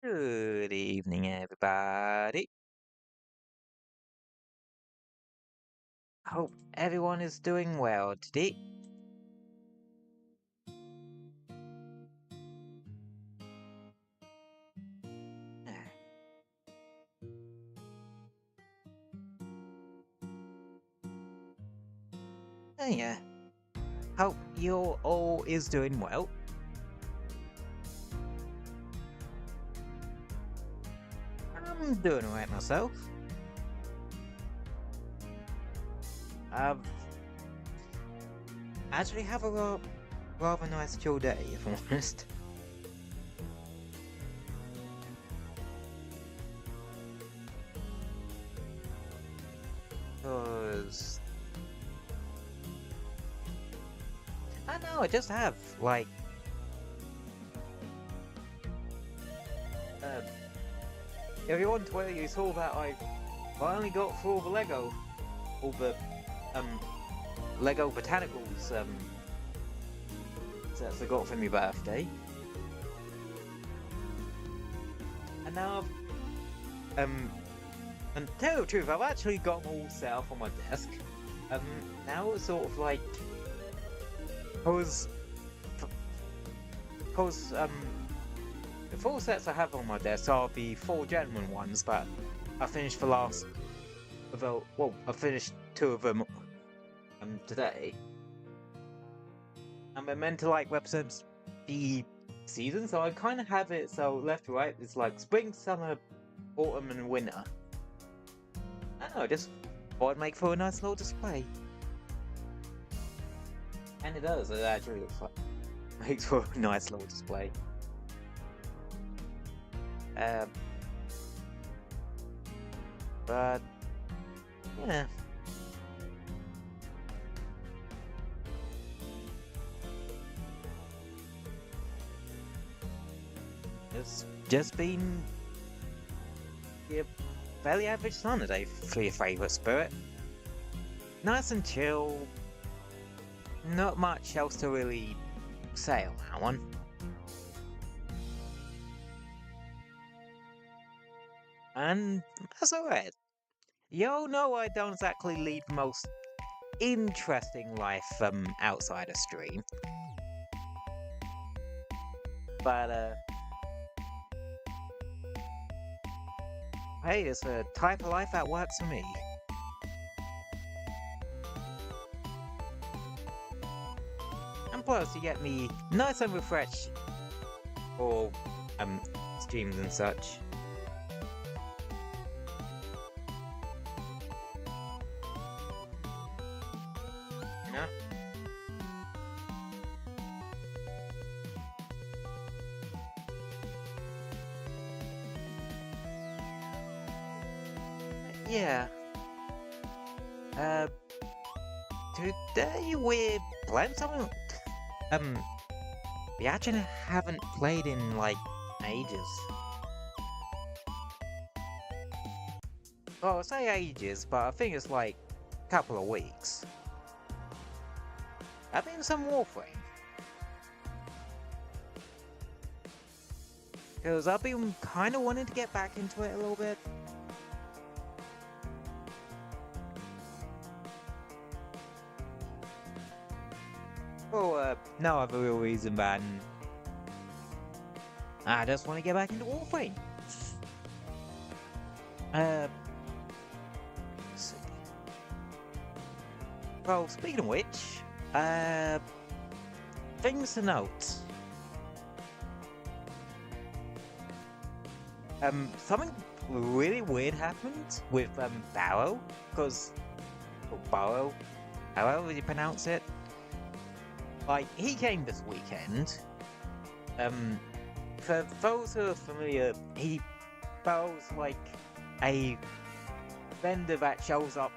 Good evening, everybody. Hope everyone is doing well today. Yeah, hope you all is doing well. I'm doing alright myself. I've actually have a rather nice chill day, if I'm honest. Cause I know I just have like uh, if you want to whether you saw that I finally got through all the um Lego Botanicals sets I got for my birthday. And now and to tell you the truth, I've actually got them all set up on my desk. Now it's sort of like cause the 4 sets I have on my desk are the 4 gentleman ones, but I finished the last of the, well, I finished 2 of them today. And they're meant to like represent the season, so I kind of have it so left to right it's like spring, summer, autumn, and winter. I don't know, just thought I'd make for a nice little display. And it does, it actually looks like makes for a nice little display. But yeah. It's just been a fairly average Sunday for your favourite spirit. Nice and chill. Not much else to really say on that one. And that's alright. Y'all know I don't exactly lead the most interesting life outside of stream. But hey, it's a type of life that works for me. And plus, you get me nice and refreshed for streams and such. Yeah. Yeah. Today we're playing something. We actually haven't played in like ages. Well, I say ages, but I think it's like a couple of weeks. I think some Warframe. Because I've been kind of wanting to get back into it a little bit. For no other real reason than I just want to get back into Warframe. Let's see. Well, speaking of which, things to note. Something really weird happened with Barrow, because Barrow, however you pronounce it. Like, he came this weekend. For those who are familiar, Barrow's like a vendor that shows up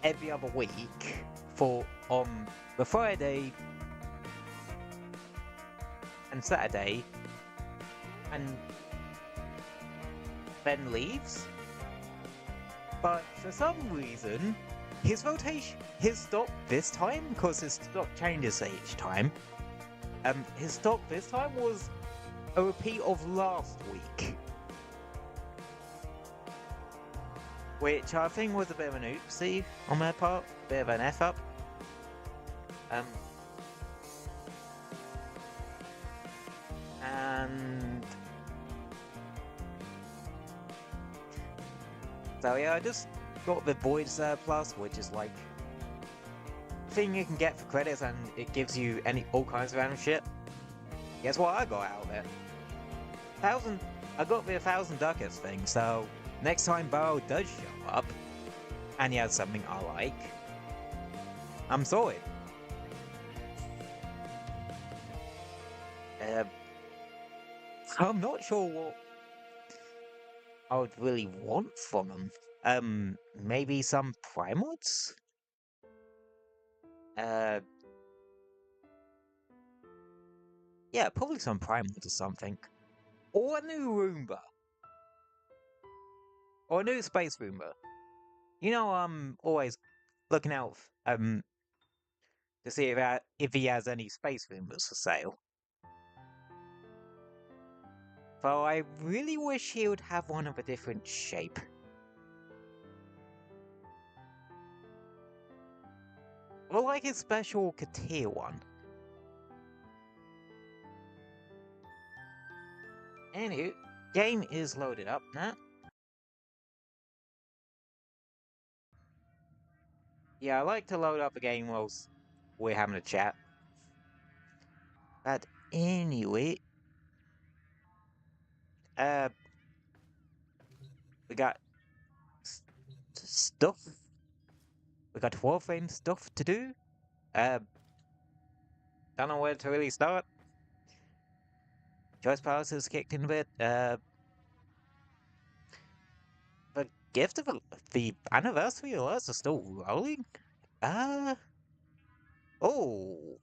every other week for on the Friday and Saturday, and then leaves. But for some reason, his stock this time, because his stock changes each time, his stock this time was a repeat of last week. which I think was a bit of an oopsie on their part, bit of an F up. And so yeah, I just got the Void Surplus, which is like thing you can get for credits, and it gives you all kinds of random shit. Guess what I got out of it? I got the 1,000 ducats thing, so next time Barrow does show up, and he has something I like, I'm sorted. I'm not sure what I would really want from him. Maybe some Primods? Yeah, probably some Primods or something. Or a new Roomba. Or a new Space Roomba. You know, I'm always looking out, to see if he has any Space Roombas for sale. Though I really wish he would have one of a different shape. Or like his special Katir one. Anywho, game is loaded up now. Yeah, I like to load up a game whilst we're having a chat. But anyway, we got stuff. We got Warframe stuff to do. Don't know where to really start. Choice Palace has kicked in a bit. The gift of the anniversary alerts are still rolling. Oh,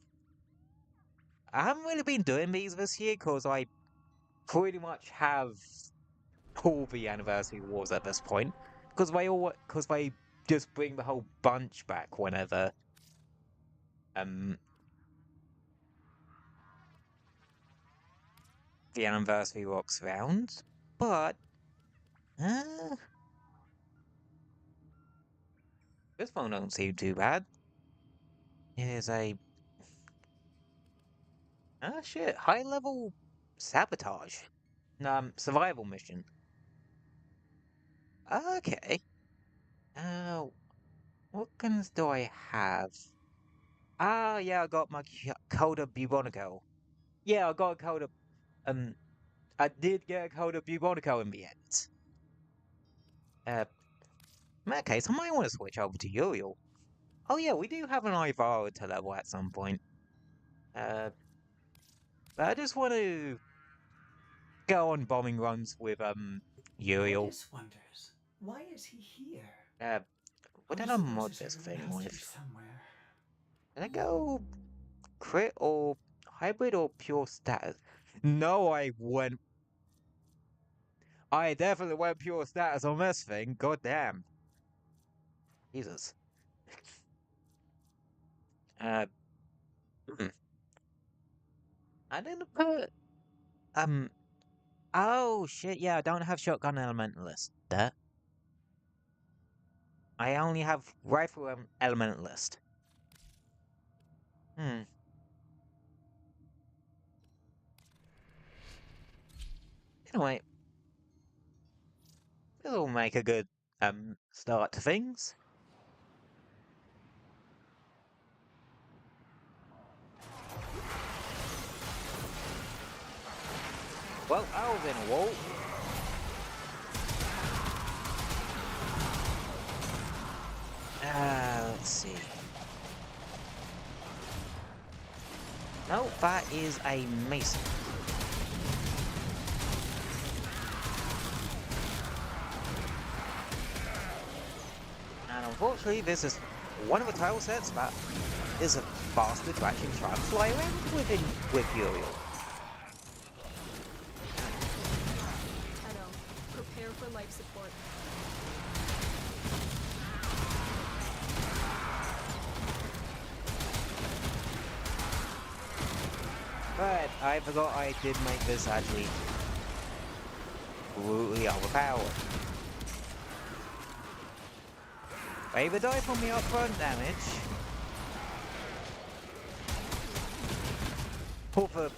I haven't really been doing these this year because I pretty much have all the anniversary wars at this point. Because they just bring the whole bunch back whenever the anniversary rocks around. But this one don't seem too bad. Here's a shit, high level sabotage. Survival mission. Okay. What guns do I have? Ah, yeah, I got my Coda Bubonico. Yeah, I got a Coda. I did get a Coda Bubonico in the end. In that case, I might want to switch over to Uriel. Oh yeah, we do have an Ivara to level at some point. But I just want to go on bombing runs with Uriel. Odys wonders, why is he here? What did I mod this thing with? Did I go crit or hybrid or pure status? No, I went. I definitely went pure status on this thing. God damn. Jesus. I didn't put oh shit, yeah, I don't have shotgun elementalist. That I only have rifle elementalist. Anyway, it'll make a good start to things. Well, I was in a wall. Let's see. No, that is a mason. And unfortunately, this is one of the tile sets that is a bastard to actually try and fly around with Uriel. Prepare for life support. But I forgot I did make this actually brutally overpowered. I either die from the upfront damage, or the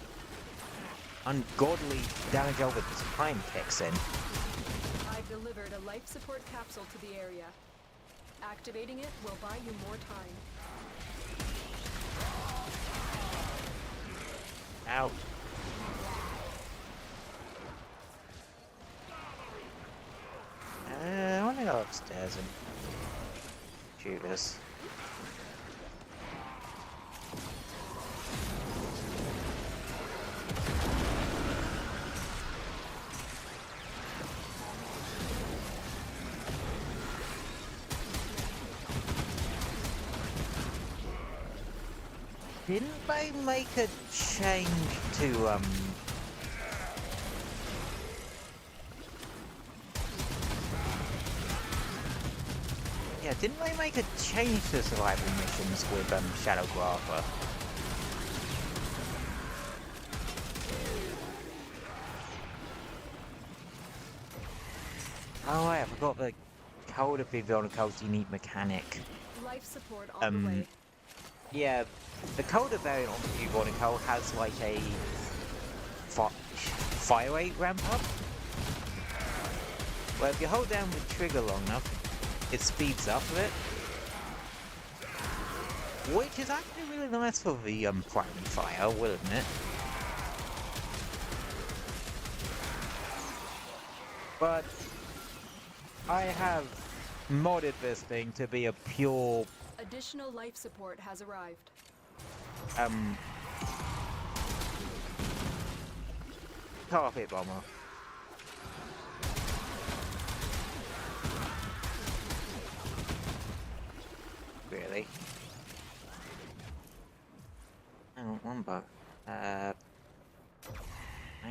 ungodly damage over time kicks in. I've delivered a life support capsule to the area. Activating it will buy you more time. Ow. I want to go upstairs and shoot this. Didn't they make a change to, yeah, didn't they make a change to survival missions with, Shadowgrapher? Oh, I forgot the code of the Vivonico's unique mechanic. Life support on the way. Yeah, the Coda variant on the Vivonico has like a fire rate ramp up, where if you hold down the trigger long enough, it speeds up a bit, which is actually really nice for the primary fire, I will admit. But I have modded this thing to be a pure Additional life support has arrived. carpet bomber. Really? Hang on, one bug. Hang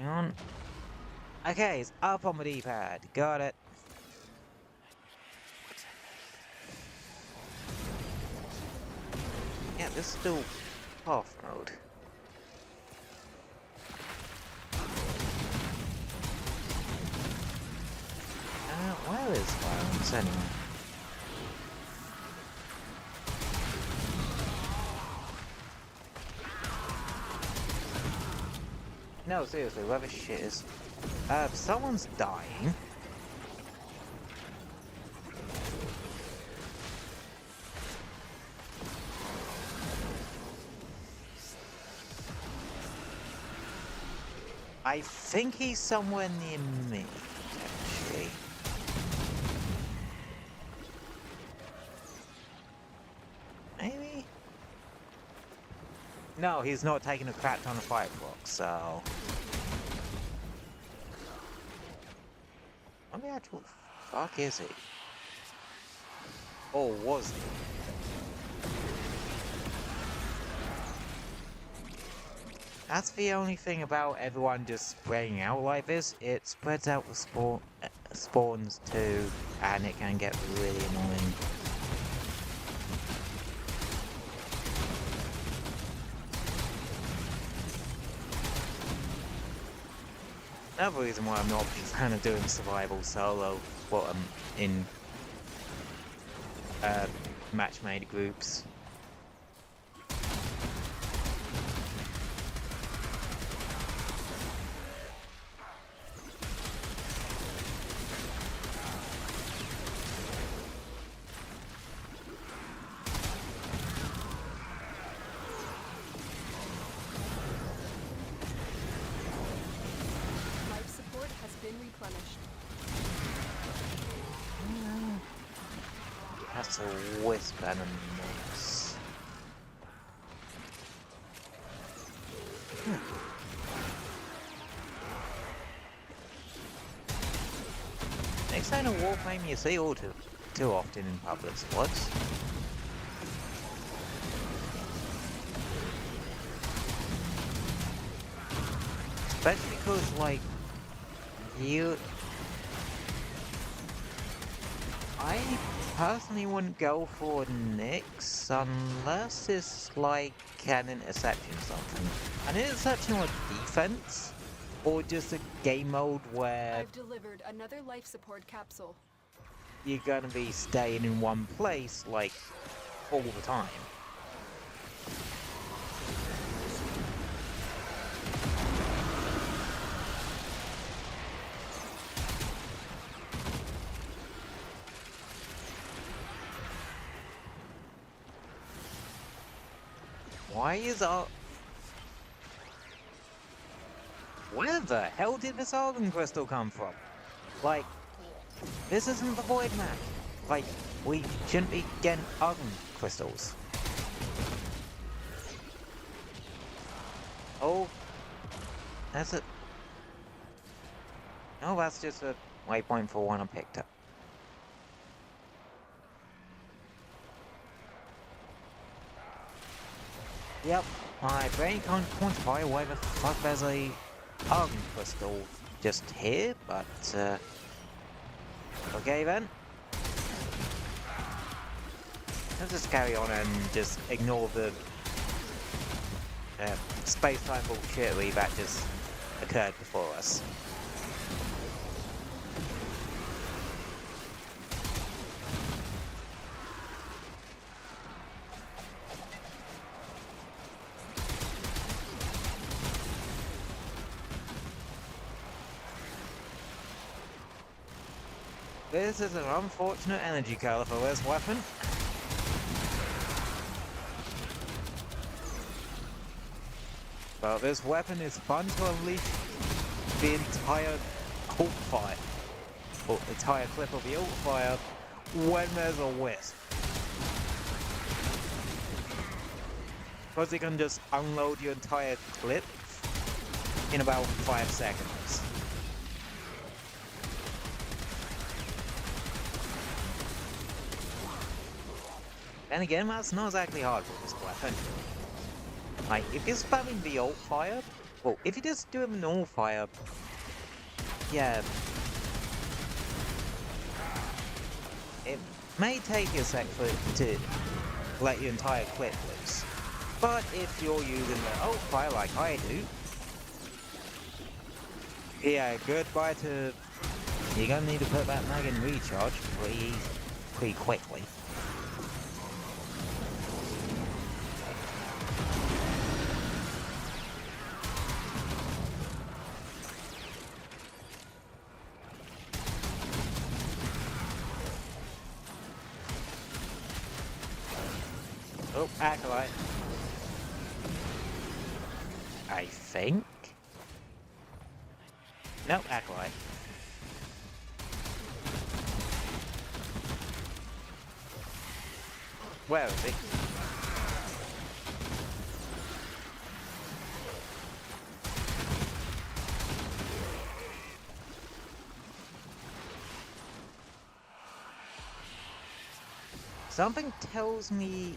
on. Okay, it's up on the D-pad. Got it. Yeah, this is still half mode. Where is violence anyway? No, seriously, where the shit is? Someone's dying. I think he's somewhere near me, actually. Maybe? No, he's not taking a crap ton of fire blocks, so... What the actual fuck is he? Or was he? That's the only thing about everyone just spreading out like this. It spreads out the spawns too, and it can get really annoying. Another reason why I'm not a big fan of doing survival solo, well, in match-made groups. That's a wisp and a miss. Next time a Warframe you see all too often in public squads. Especially because, like, I personally wouldn't go for Nyx unless it's like an interception or something. An interception or defense, or just a game mode where... I've delivered another life support capsule. you're gonna be staying in one place, like, all the time. Why is our... Where the hell did this Argon Crystal come from? Like, this isn't the Void map. Like, we shouldn't be getting Argon Crystals. Oh, that's it. Oh, that's just a waypoint for one I picked up. Yep, my brain can't quantify why the fuck there's a Argon Crystal just here, but, okay then. Let's just carry on and just ignore the space-time bullshittery that just occurred before us. This is an unfortunate energy color for this weapon. But this weapon is fun to unleash the entire ult fire, or entire clip of the ult fire, when there's a wisp. Because you can just unload your entire clip in about 5 seconds. And again, that's not exactly hard with this weapon. Like, if you're spamming the ult fire, well, if you're just doing the normal fire, yeah, it may take you a sec for it to let your entire clip loose. But if you're using the ult fire like I do, yeah, goodbye to... You're gonna need to put that mag in recharge pretty quickly. Oh, Acolyte. I think? No, Acolyte. Where is he? Something tells me...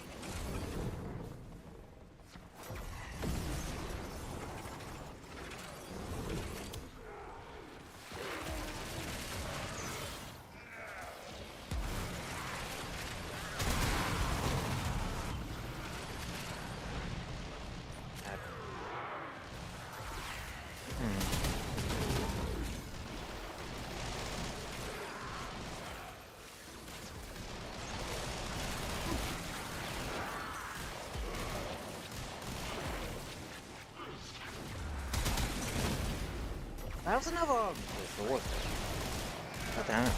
That was another crystal, wasn't it? God damn it.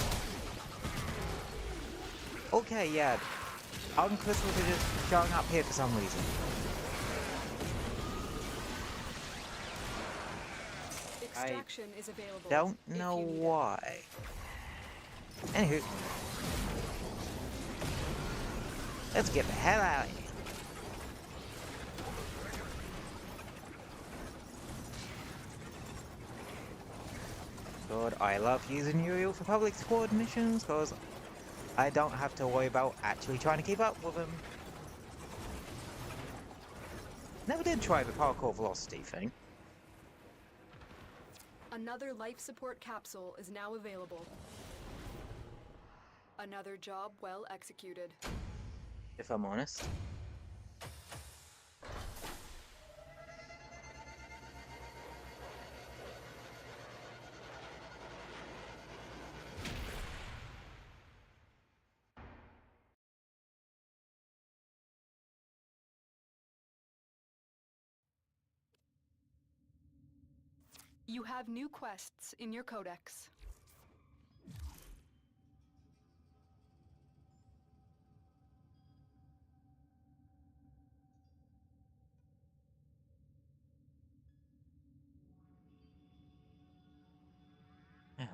Okay, yeah. Argon crystals are just showing up here for some reason. Extraction is available. Don't know why. Anywho. Let's get the hell out of here. God, I love using Uriel for public squad missions because I don't have to worry about actually trying to keep up with them. Never did try the parkour velocity thing. Another life support capsule is now available. Another job well executed. If I'm honest. You have new quests in your codex. Yeah.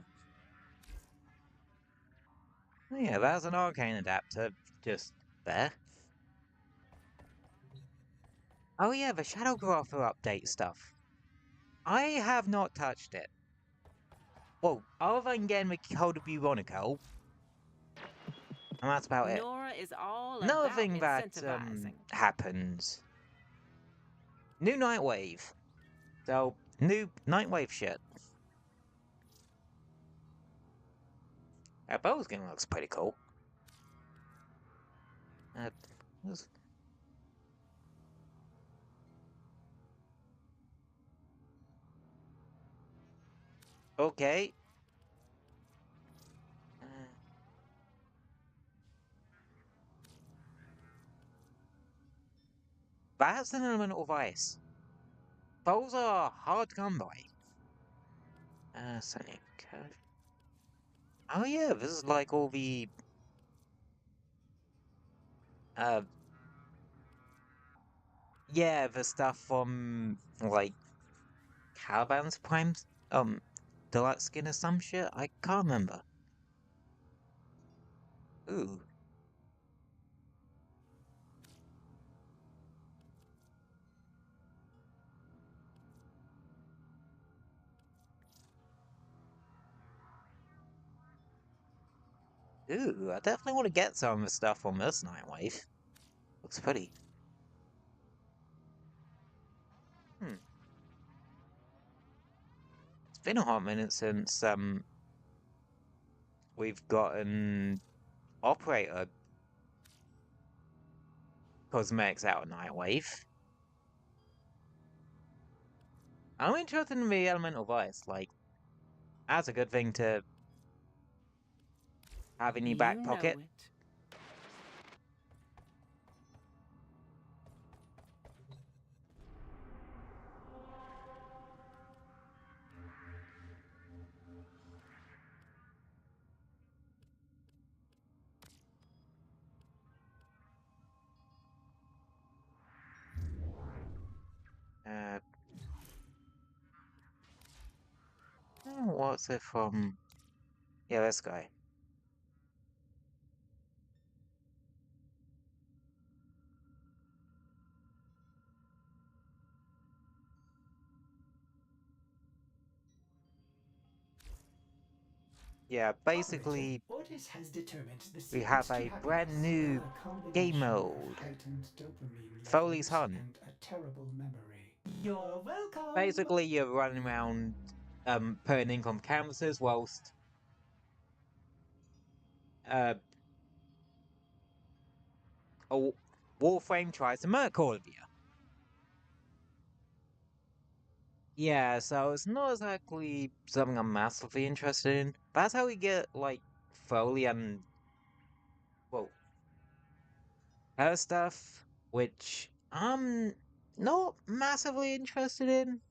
Oh, yeah, there's an arcane adapter just there. Oh yeah, the Shadowgrapher update stuff. I have not touched it. Well, other than getting the Code of Veronica, and that's about it. Nora is all Another about thing that incentivizing. happens. New Nightwave. So, new Nightwave shit. That bow skin looks pretty cool. Was- okay. That's an elemental of ice. Those are hard to come by. Sonic. Oh yeah, this is like all the yeah, the stuff from like Caliban's Prime's deluxe skin or some shit. I can't remember. Ooh. Ooh, I definitely want to get some of the stuff from this Nightwave. Looks pretty. It's been a hot minute since we've gotten Operator cosmetics out of Nightwave. I'm interested in the Elemental Vice, like, that's a good thing to have in your back pocket. What's it from? Yeah, this guy. Yeah, basically, Otis has determined the we secret have to a happiness, brand new a game combination mode. of heightened dopamine Foley's levels Hunt. and a terrible memory. You're welcome. Basically, you're running around, putting ink on canvases whilst, a Warframe tries to murk all of you. Yeah, so it's not exactly something I'm massively interested in. But that's how we get, like, Foley and, well, her stuff, which I'm not massively interested in.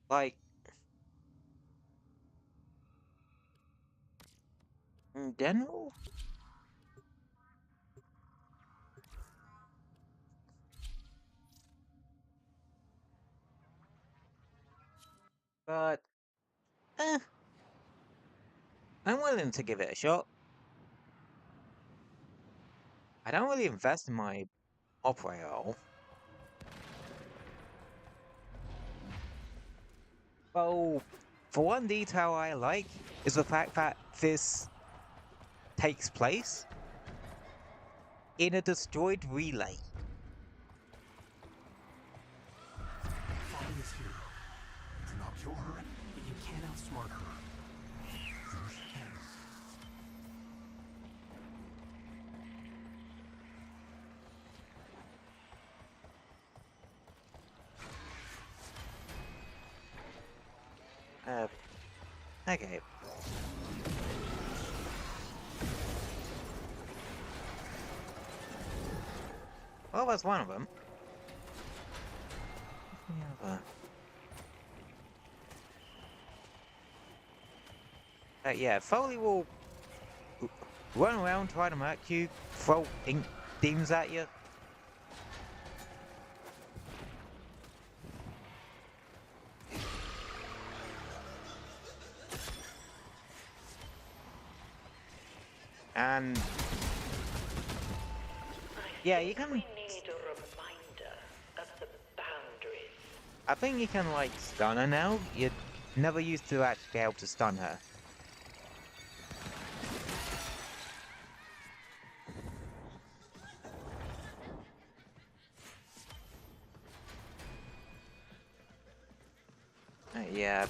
Like, in general? But, eh, I'm willing to give it a shot. I don't really invest in my operator at all. Well, for one detail I like is the fact that this takes place in a destroyed relay. Folly is here. Do not kill her, but you can outsmart her. First can. Okay. Well, that's one of them. Yeah, Foley will run around, try to mark you, throw ink beams at you. And yeah, you can. We need a reminder of the boundaries. I think you can like stun her now. You never used to actually be able to stun her. Yeah.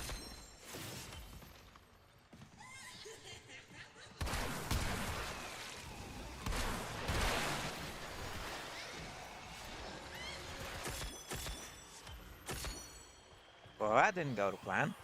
Well, that didn't go to plan.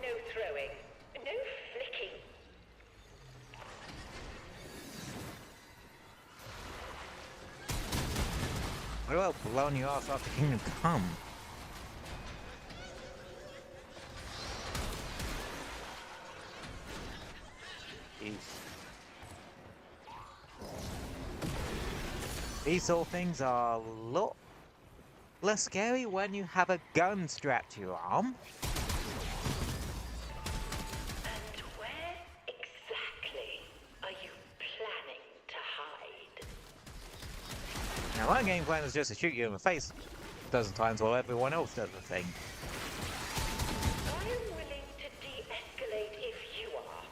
No throwing. No flicking. What about blowing you off the Kingdom Come? Jeez. These sort of things are a lot less scary when you have a gun strapped to your arm. And where exactly are you planning to hide? Now, my game plan is just to shoot you in the face a dozen times while everyone else does the thing. I am willing to de-escalate if you are.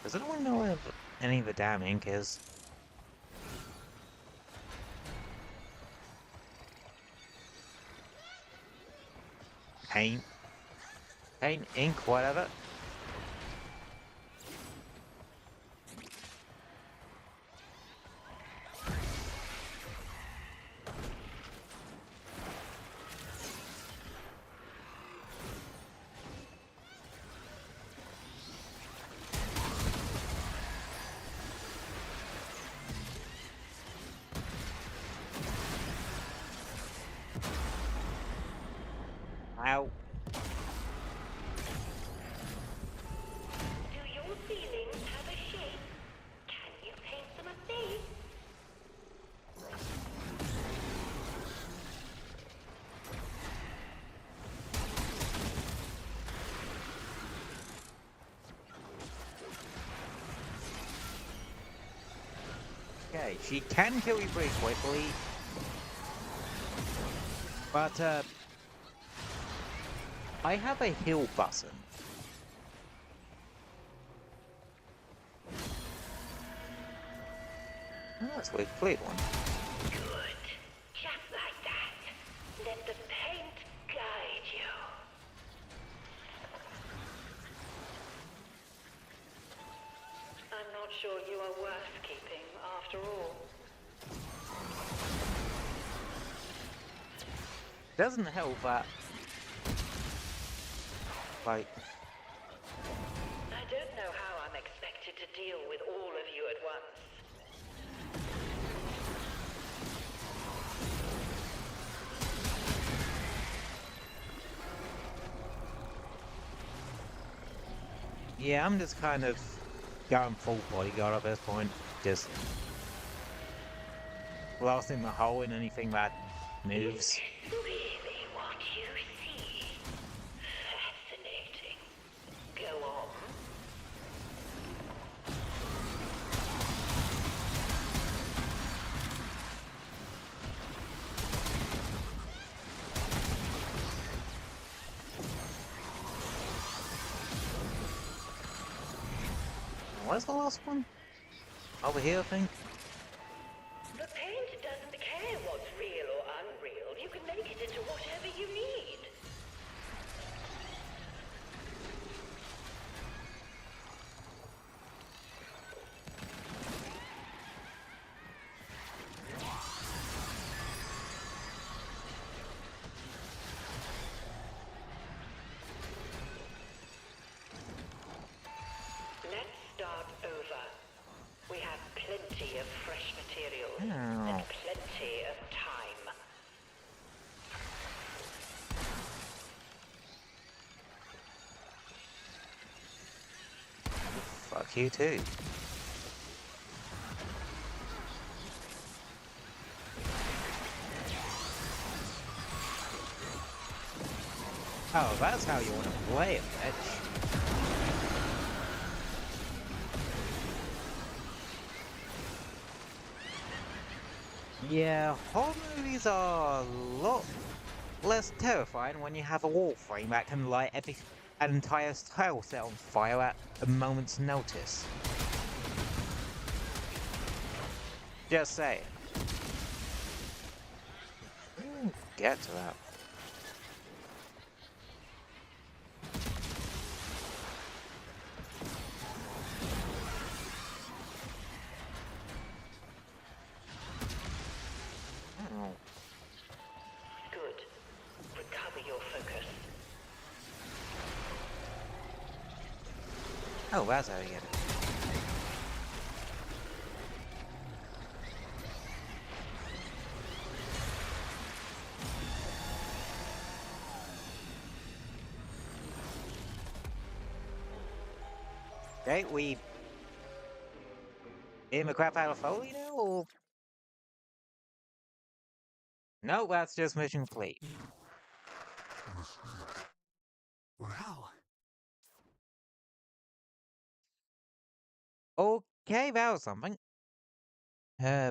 Does anyone know where any of the damn ink is? Paint, ink, whatever. Ow. Do your ceilings have a shape? Can you paint them a face? Okay, she can kill you pretty quickly. But, I have a heal button. Oh, that's weird. Clear one. Good. Just like that. Let the paint guide you. I'm not sure you are worth keeping after all. Doesn't help that. Like, I don't know how I'm expected to deal with all of you at once. yeah, I'm just kind of going full bodyguard at this point. Just blasting the hole in anything that moves. Really what you see? Fascinating. Go on. Where's the last one? Over here, I think. The paint doesn't care what's real or unreal. You can make it into whatever you need. Let's start over. We have plenty of fresh materials and plenty of time. Fuck you too. Oh, that's how you want to play it, bitch. Yeah, horror movies are a lot less terrifying when you have a Warframe that can light an entire tile set on fire at a moment's notice. Just saying. Get to that. Good. Recover your focus. Oh, that's how you get it. Okay, we aim the crap out of Foley now, or? No, that's just mission complete. Wow. Okay, that was something. Yeah,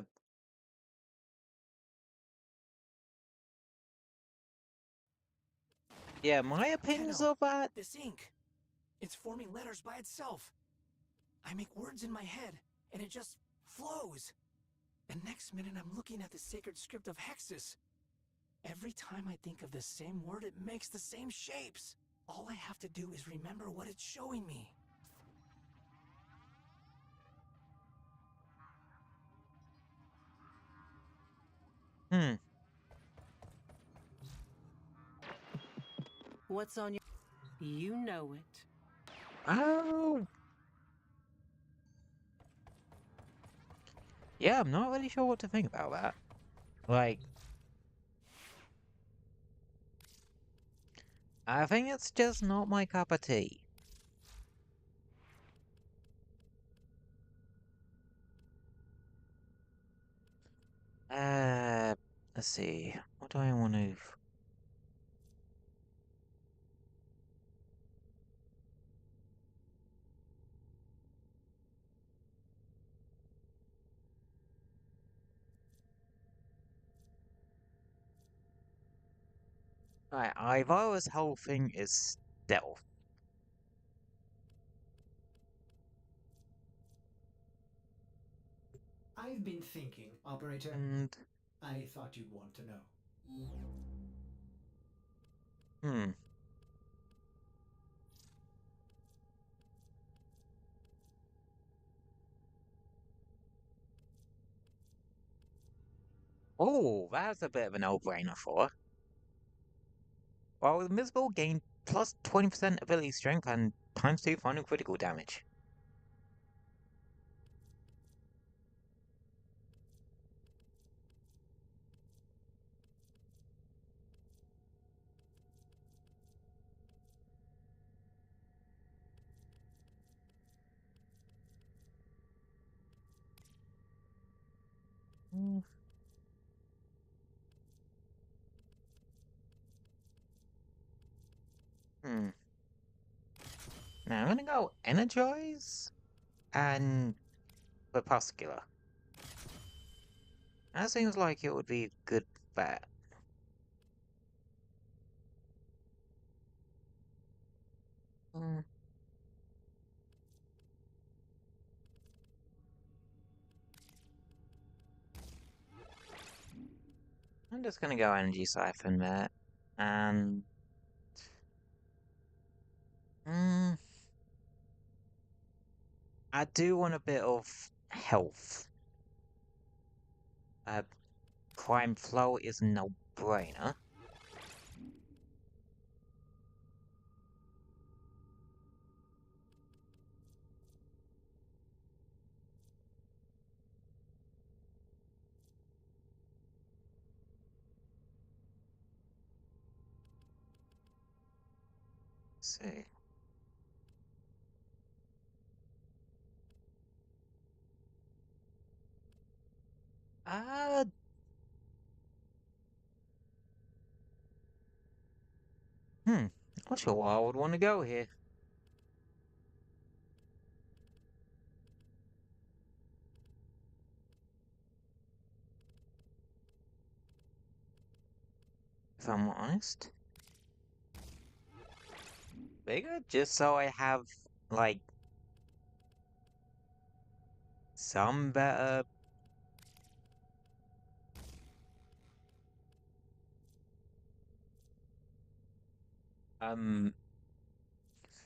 my opinions Tenno, of that. this ink. It's forming letters by itself. I make words in my head, and it just flows. And next minute I'm looking at the sacred script of Hexus. Every time I think of the same word, it makes the same shapes. All I have to do is remember what it's showing me. What's on your... You know it. Oh. Yeah, I'm not really sure what to think about that. Like, I think it's just not my cup of tea. Let's see. What do I want to... Right, Ivar's whole thing is stealth. I've been thinking, Operator. And... I thought you'd want to know. Oh, that's a bit of a no-brainer for her. While Invisible gained plus 20% ability strength and times 2 final critical damage. Hmm. Now I'm gonna go Energize and Crepuscular. That seems like it would be a good bet. I'm just gonna go energy siphon there, and I do want a bit of health. Crime flow is a no-brainer. Let's see. Uh, Not sure where I would want to go here. If I'm honest. Bigger, just so I have, like, some better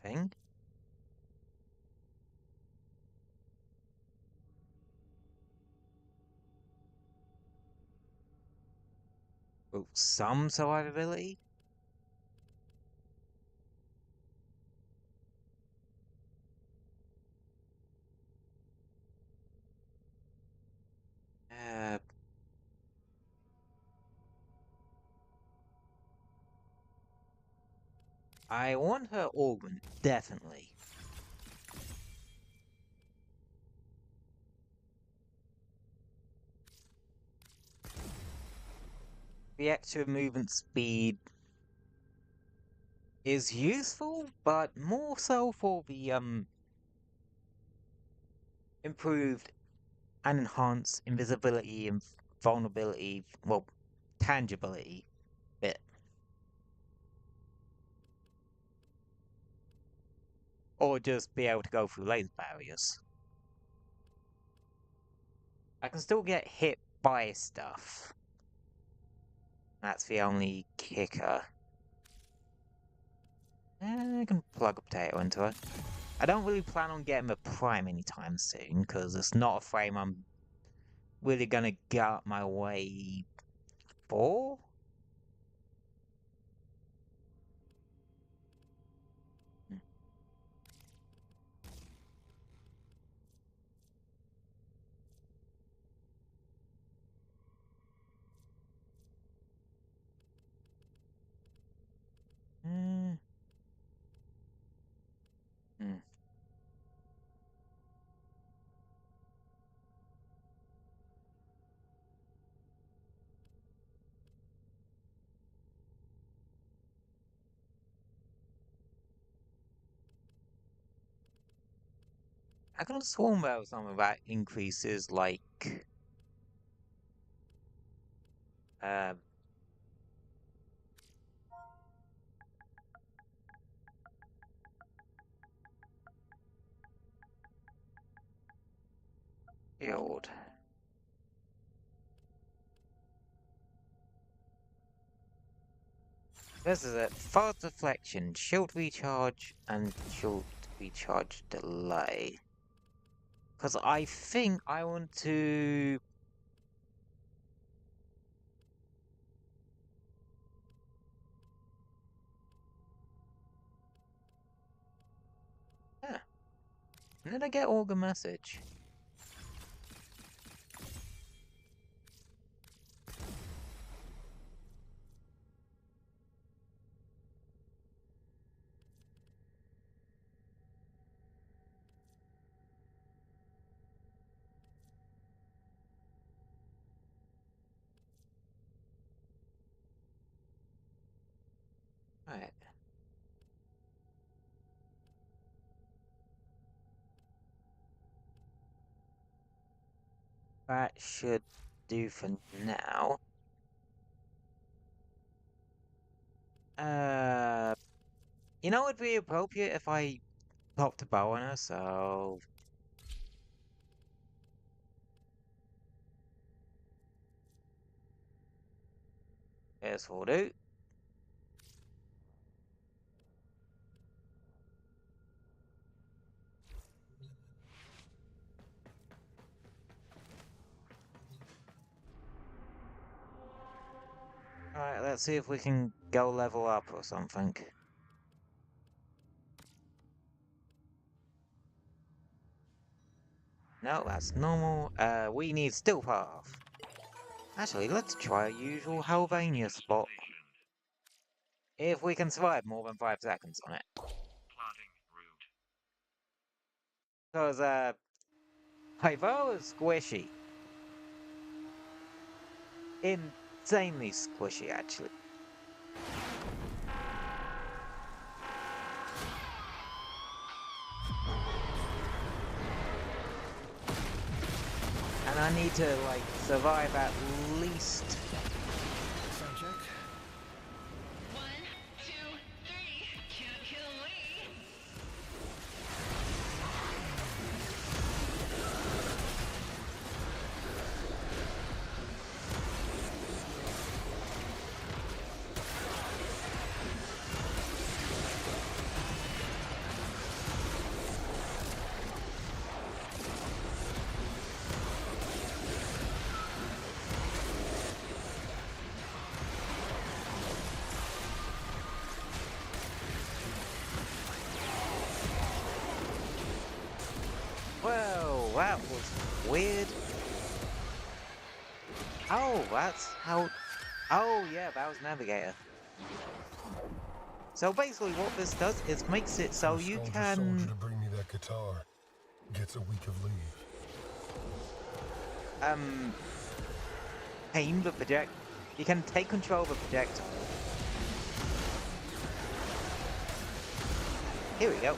thing. Well, some survivability. Uh, I want her organ, definitely. The extra movement speed is useful, but more so for the improved and enhanced invisibility and vulnerability, well, tangibility bit. Or just be able to go through laser barriers. I can still get hit by stuff. That's the only kicker. I can plug a potato into it. I don't really plan on getting a prime anytime soon, because it's not a frame I'm really gonna get out my way for. Hmm. I could have sworn there was some of that increases, like, uh, build. This is it. Fast deflection, shield recharge, and shield recharge delay. Because I think I want to... Yeah. And then I get organ message. Right. That should do for now. You know, it'd be appropriate if I popped a bow on her, so... This will do. Alright, let's see if we can go level up or something. No, that's normal. We need still path. Actually, let's try a usual Helvania spot. If we can survive more than 5 seconds on it. Because, I thought it was squishy. Insanely squishy, actually. And I need to, like, survive at least... Sound check. 1, 2, 3. Can't kill me. Whoa, that was weird. Oh, that's how... Oh, yeah, that was Navigator. So basically what this does is makes it so you can... Soldier to bring me that guitar gets a week of leave. Aim the project... You can take control of the projectile. Here we go.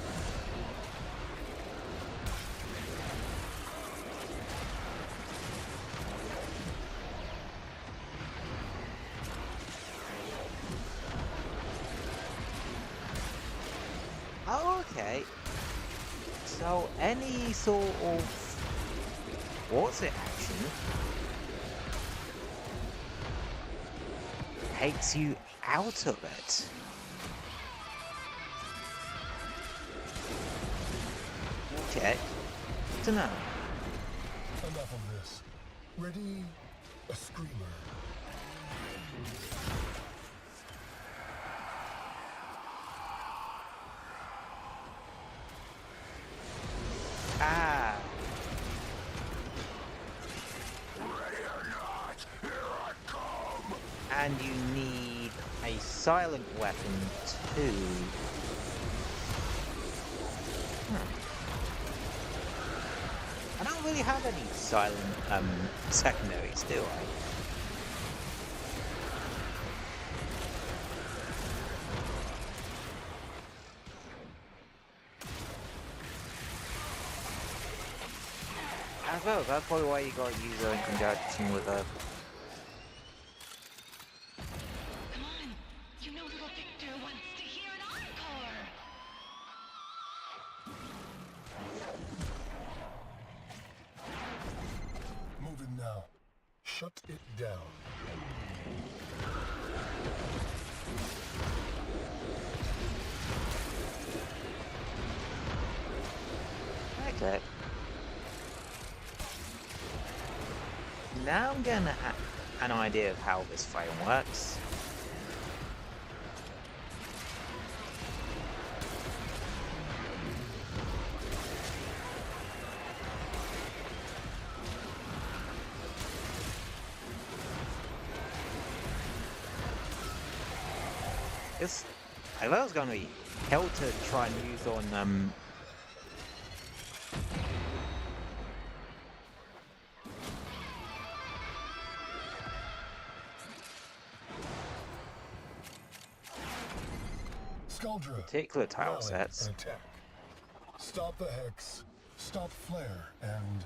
Oh, okay. So any sort of what's it action takes you out of it. Okay. Good to know. Enough of this. Ready? A screamer. Ah. And you need a silent weapon too. I don't really have any silent secondaries, do I? I suppose that's probably why you got to use her in conjunction with her. Come on. You know little Victor wants to hear an encore. Moving now. Shut it down. Okay. Now I'm getting an idea of how this frame works. I thought it was going to be hell to try and use on Skuldra. particular tile Rally sets. and attack. Stop the hex. Stop flare and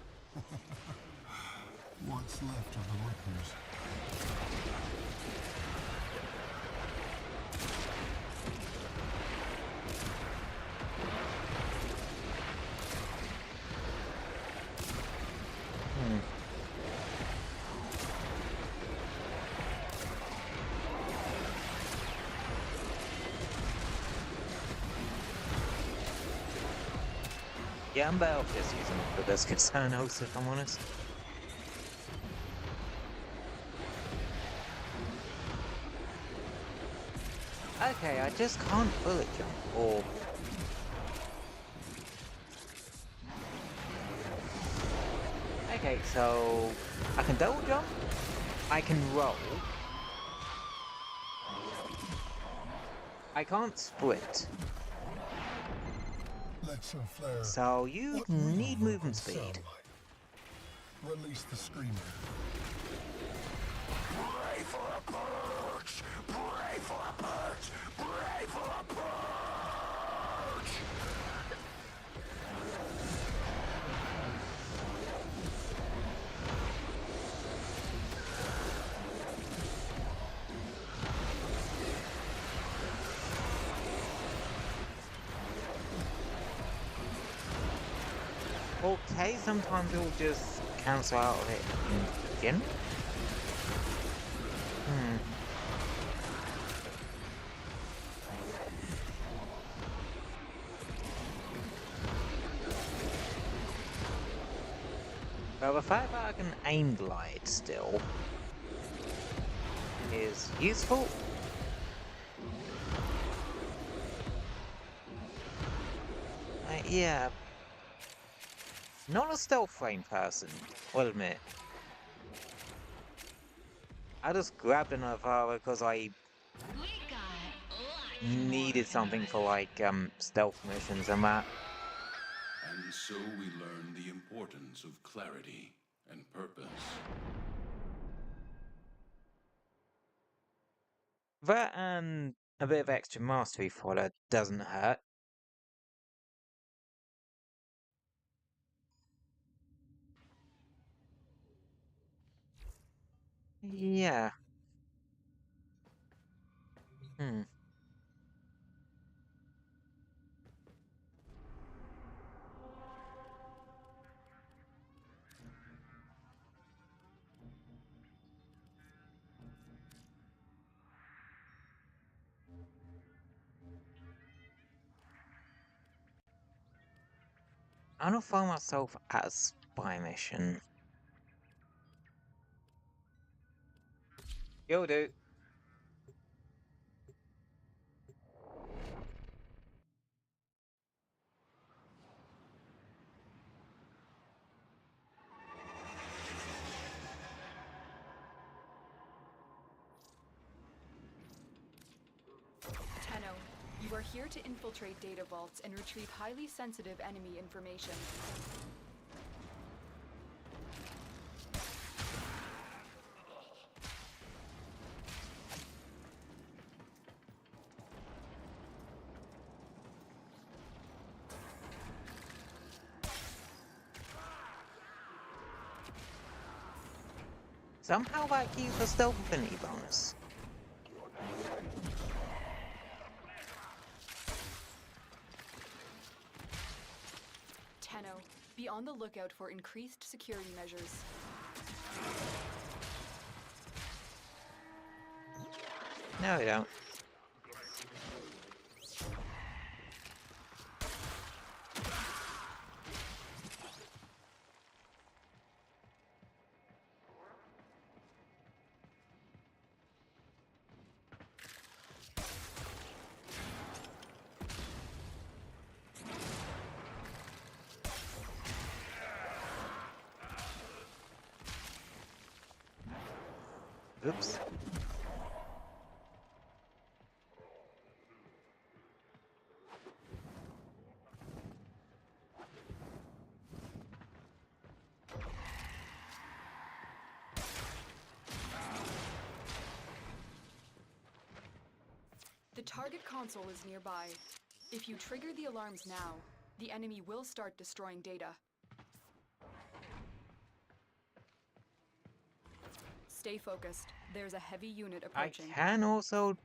what's left of the Rippers. Yeah, I'm better off just using the Viscous Cernos, if I'm honest. Okay, I just can't bullet jump, or... Okay, so... I can double jump, I can roll. I can't sprint. Let's flare. So you What real need vocal movement sound speed. like? Release the screamer. Pray for a purge! Pray for a purge! Pray for a purge! Okay, sometimes it'll just cancel out of it again. Well, the fact that I can aim glide still is useful. Yeah. Not a stealth frame person, I'll admit. I just grabbed another power because I needed something for like stealth missions and that. And so we learn the importance of clarity and purpose. That and a bit of extra mastery fodder doesn't hurt. Yeah. I don't find myself at a spy mission. You'll do. Tenno, you are here to infiltrate data vaults and retrieve highly sensitive enemy information. Somehow that keeps a stealth affinity bonus. Tenno, be on the lookout for increased security measures. No, we don't. Oops. The target console is nearby. If you trigger the alarms now, the enemy will start destroying data. Stay focused. There's a heavy unit approaching. I can also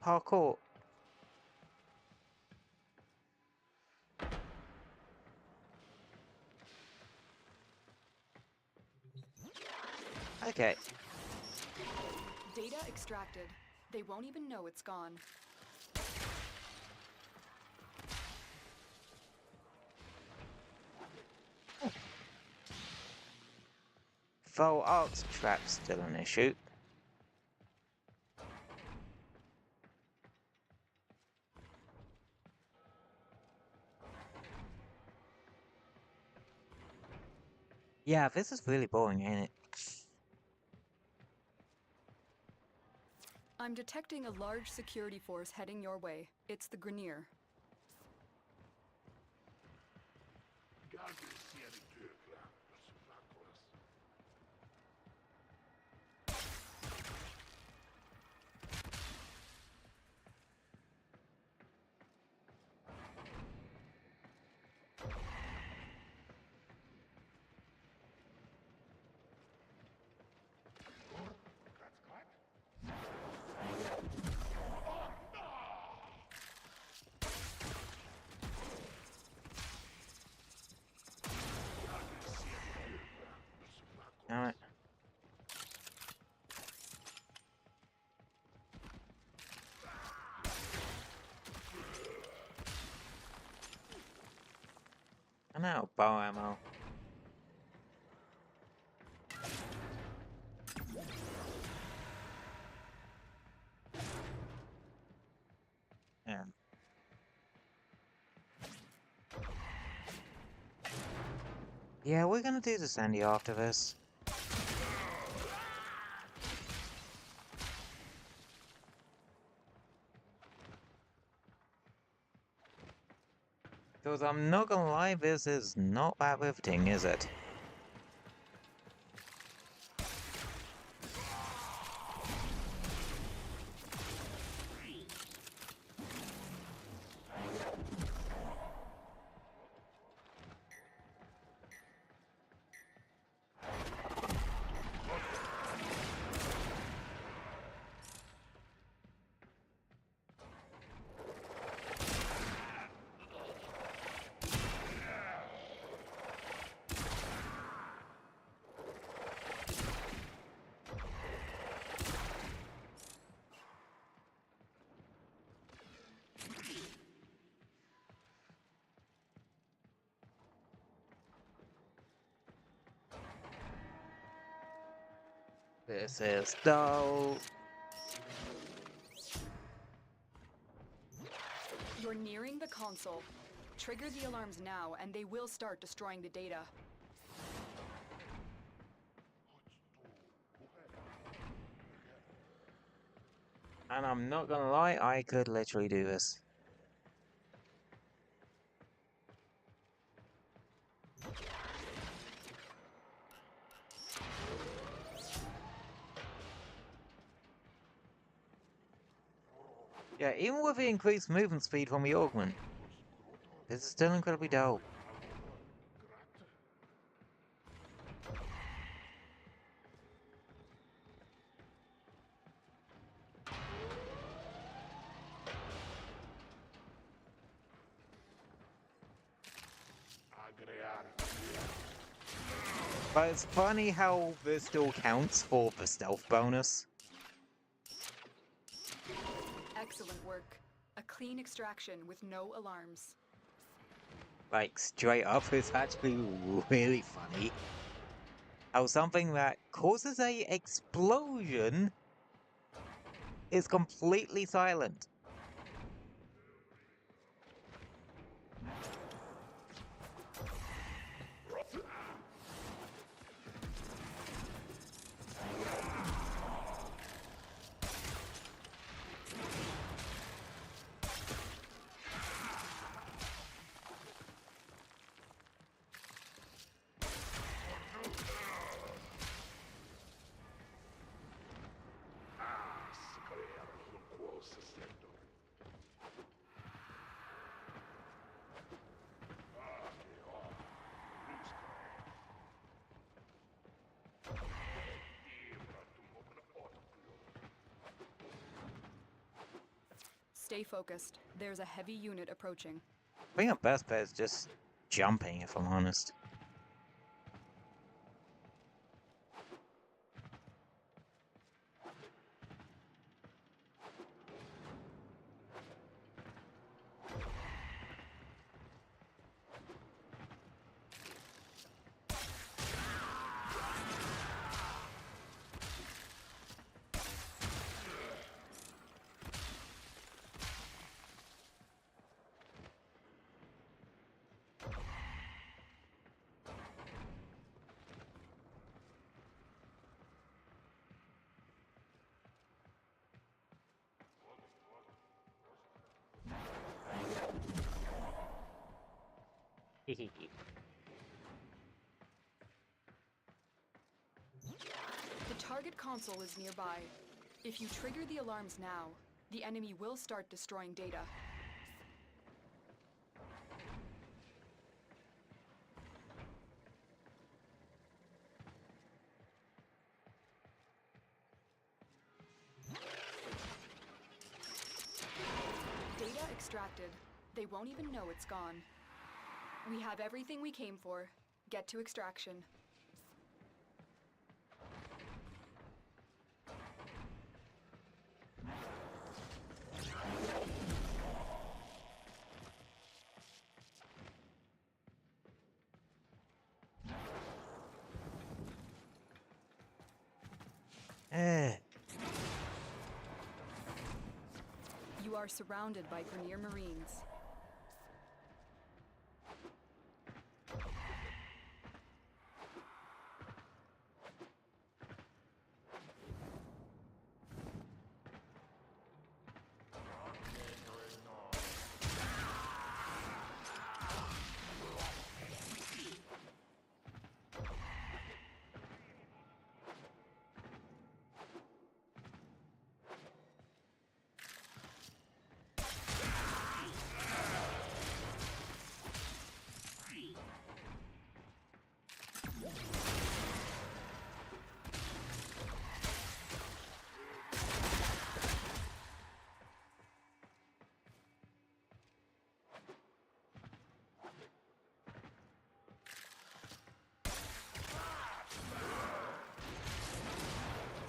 parkour. Okay. Data extracted. They won't even know it's gone. Though arcs trap's still an issue. Yeah, this is really boring, ain't it? I'm detecting a large security force heading your way. It's the Grenier. Alright. I'm out of bow ammo. Yeah. Yeah, we're gonna do the Sandy after this. Because I'm not gonna lie, this is not that riveting, is it? This is dull. You're nearing the console. Trigger the alarms now, and they will start destroying the data. And I'm not gonna lie, I could literally do this. Yeah, even with the increased movement speed from the augment, this is still incredibly dull. But it's funny how this still counts for the stealth bonus. Excellent work. A clean extraction with no alarms. Like, straight up, it's actually really funny how something that causes a explosion is completely silent. Stay focused. There's a heavy unit approaching. I think our best bet is just jumping, if I'm honest. The target console is nearby. If you trigger the alarms now, the enemy will start destroying data. Data extracted. They won't even know it's gone. We have everything we came for. Get to extraction. You are surrounded by Grenier Marines.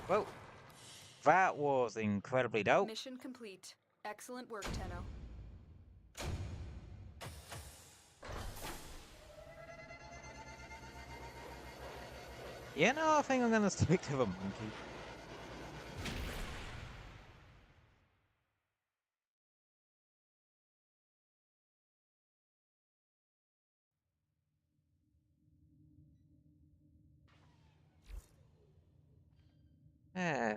Well, that was incredibly dope. Mission complete. Excellent work, Tenno. Yeah, no, I think I'm gonna stick to the monkey. Ah.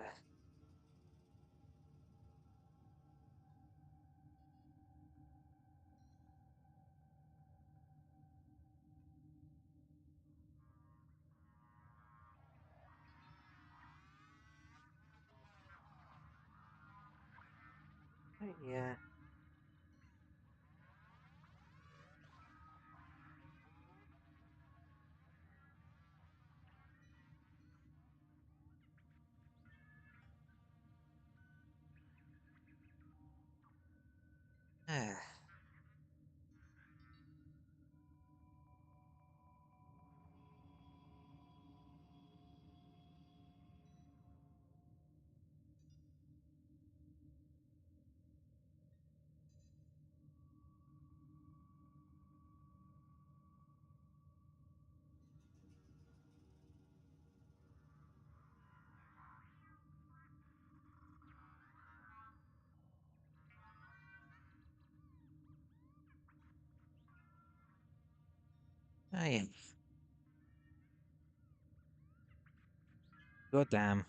Yeah. Ah. Oh, yeah. God damn.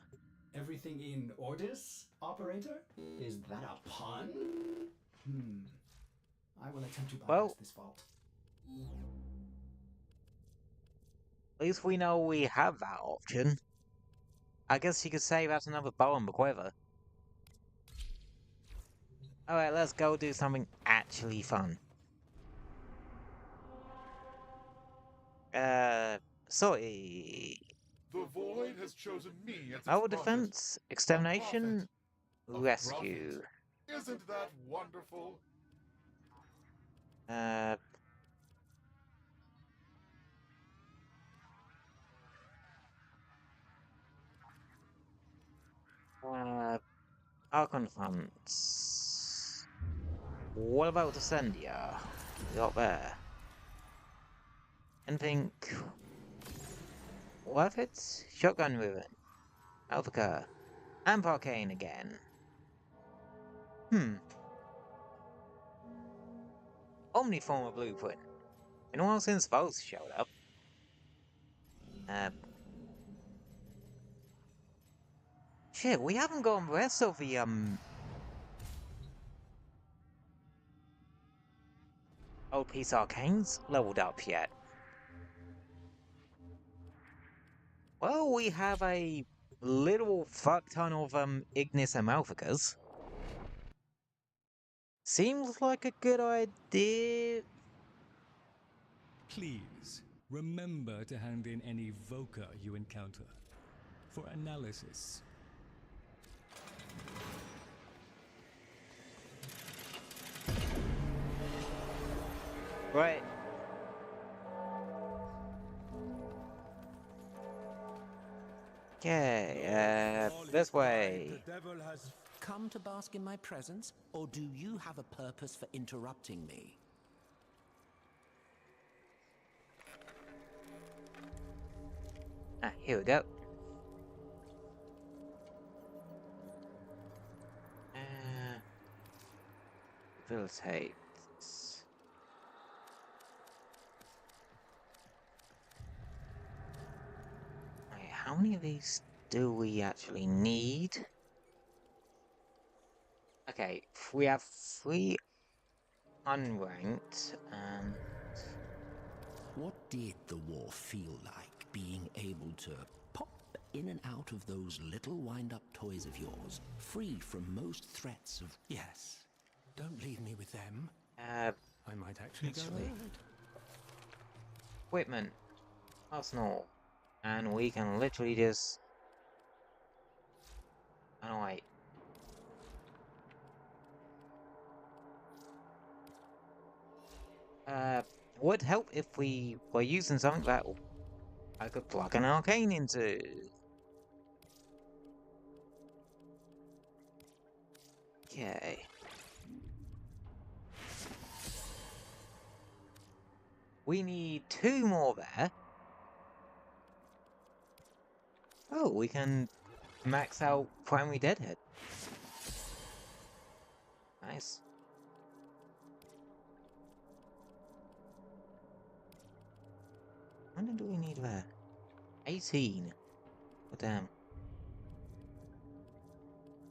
Everything in orders, operator? Is that a pun? I will attempt to bypass Well, this fault. at least we know we have that option. I guess you could say that's another bow on the quiver. Alright, let's go do something actually fun. Sorry. The void has chosen me as its Our prophet. defense, extermination, A rescue. prophet. Isn't that wonderful? Archon funds. What about Descendia? We got there. Anything worth it? Shotgun Ribbon. Alpha and Arcane again. Omniformer Blueprint. Been a while since both showed up. Shit, we haven't gotten the rest of the, old piece arcanes leveled up yet. Well, we have a literal fuck ton of Ignis Amalficas. Seems like a good idea. Please, remember to hand in any Voca you encounter for analysis. Right. Okay, this way. Come to bask in my presence, or do you have a purpose for interrupting me? Ah, here we go. Debilitate. Wait, how many of these do we actually need? Okay, we have 3 unranked, and... What did the war feel like, being able to pop in and out of those little wind-up toys of yours, free from most threats of... Yes. Don't leave me with them. I might actually go mad. Equipment. Arsenal. And we can literally just... Oh, wait. Would help if we were using something that I could plug an arcane into. Okay. We need 2 more there. Oh, we can max out Primary Deadhead. Nice. How many do we need there? 18. Oh, damn.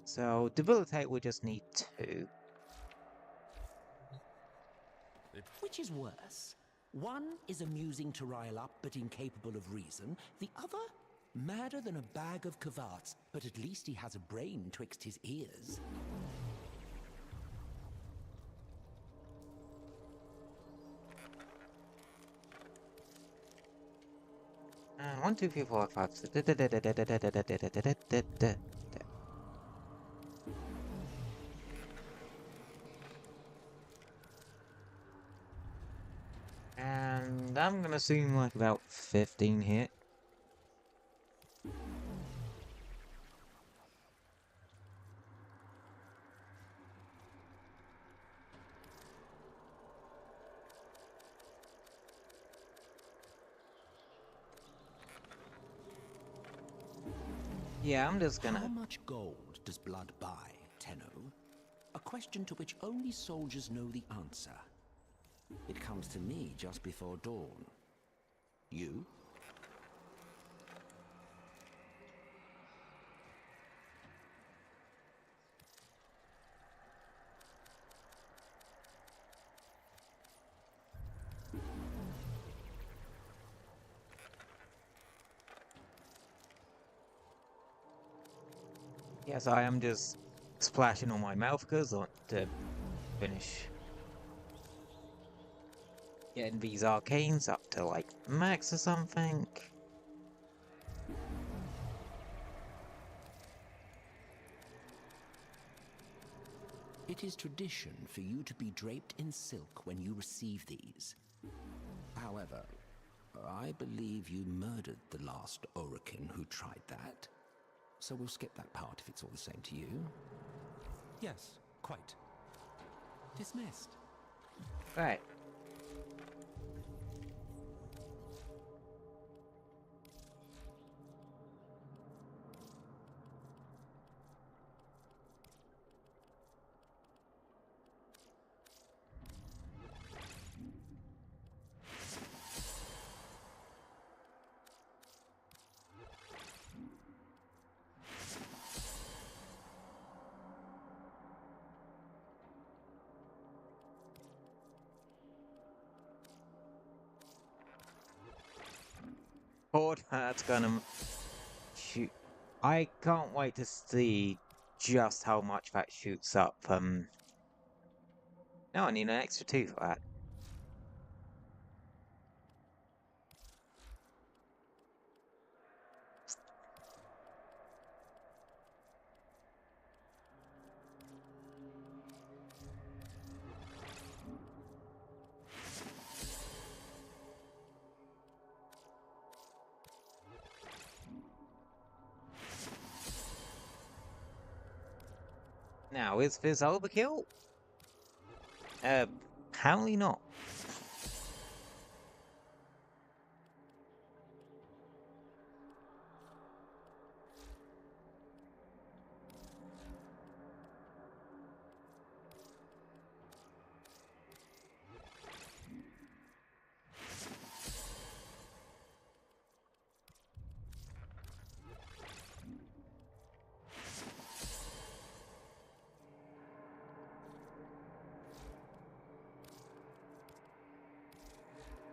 So, Debilitate we just need 2. Which is worse? One is amusing to rile up, but incapable of reason. The other, madder than a bag of cavarts, but at least he has a brain twixt his ears. And 1, 2, 3, 4, 5, 6. And I'm gonna assume like about 15 hit. Yeah, I'm just gonna... How much gold does blood buy, Tenno? A question to which only soldiers know the answer. It comes to me just before dawn. You? Yes, I am just splashing on my mouth because I want to finish getting these arcanes up to like max or something. It is tradition for you to be draped in silk when you receive these. However, I believe you murdered the last Orokin who tried that. So we'll skip that part if it's all the same to you. Yes, quite. Dismissed. Right. Lord, that's gonna shoot. I can't wait to see just how much that shoots up. No, I need an extra 2 for that. Now, is this overkill? Apparently not.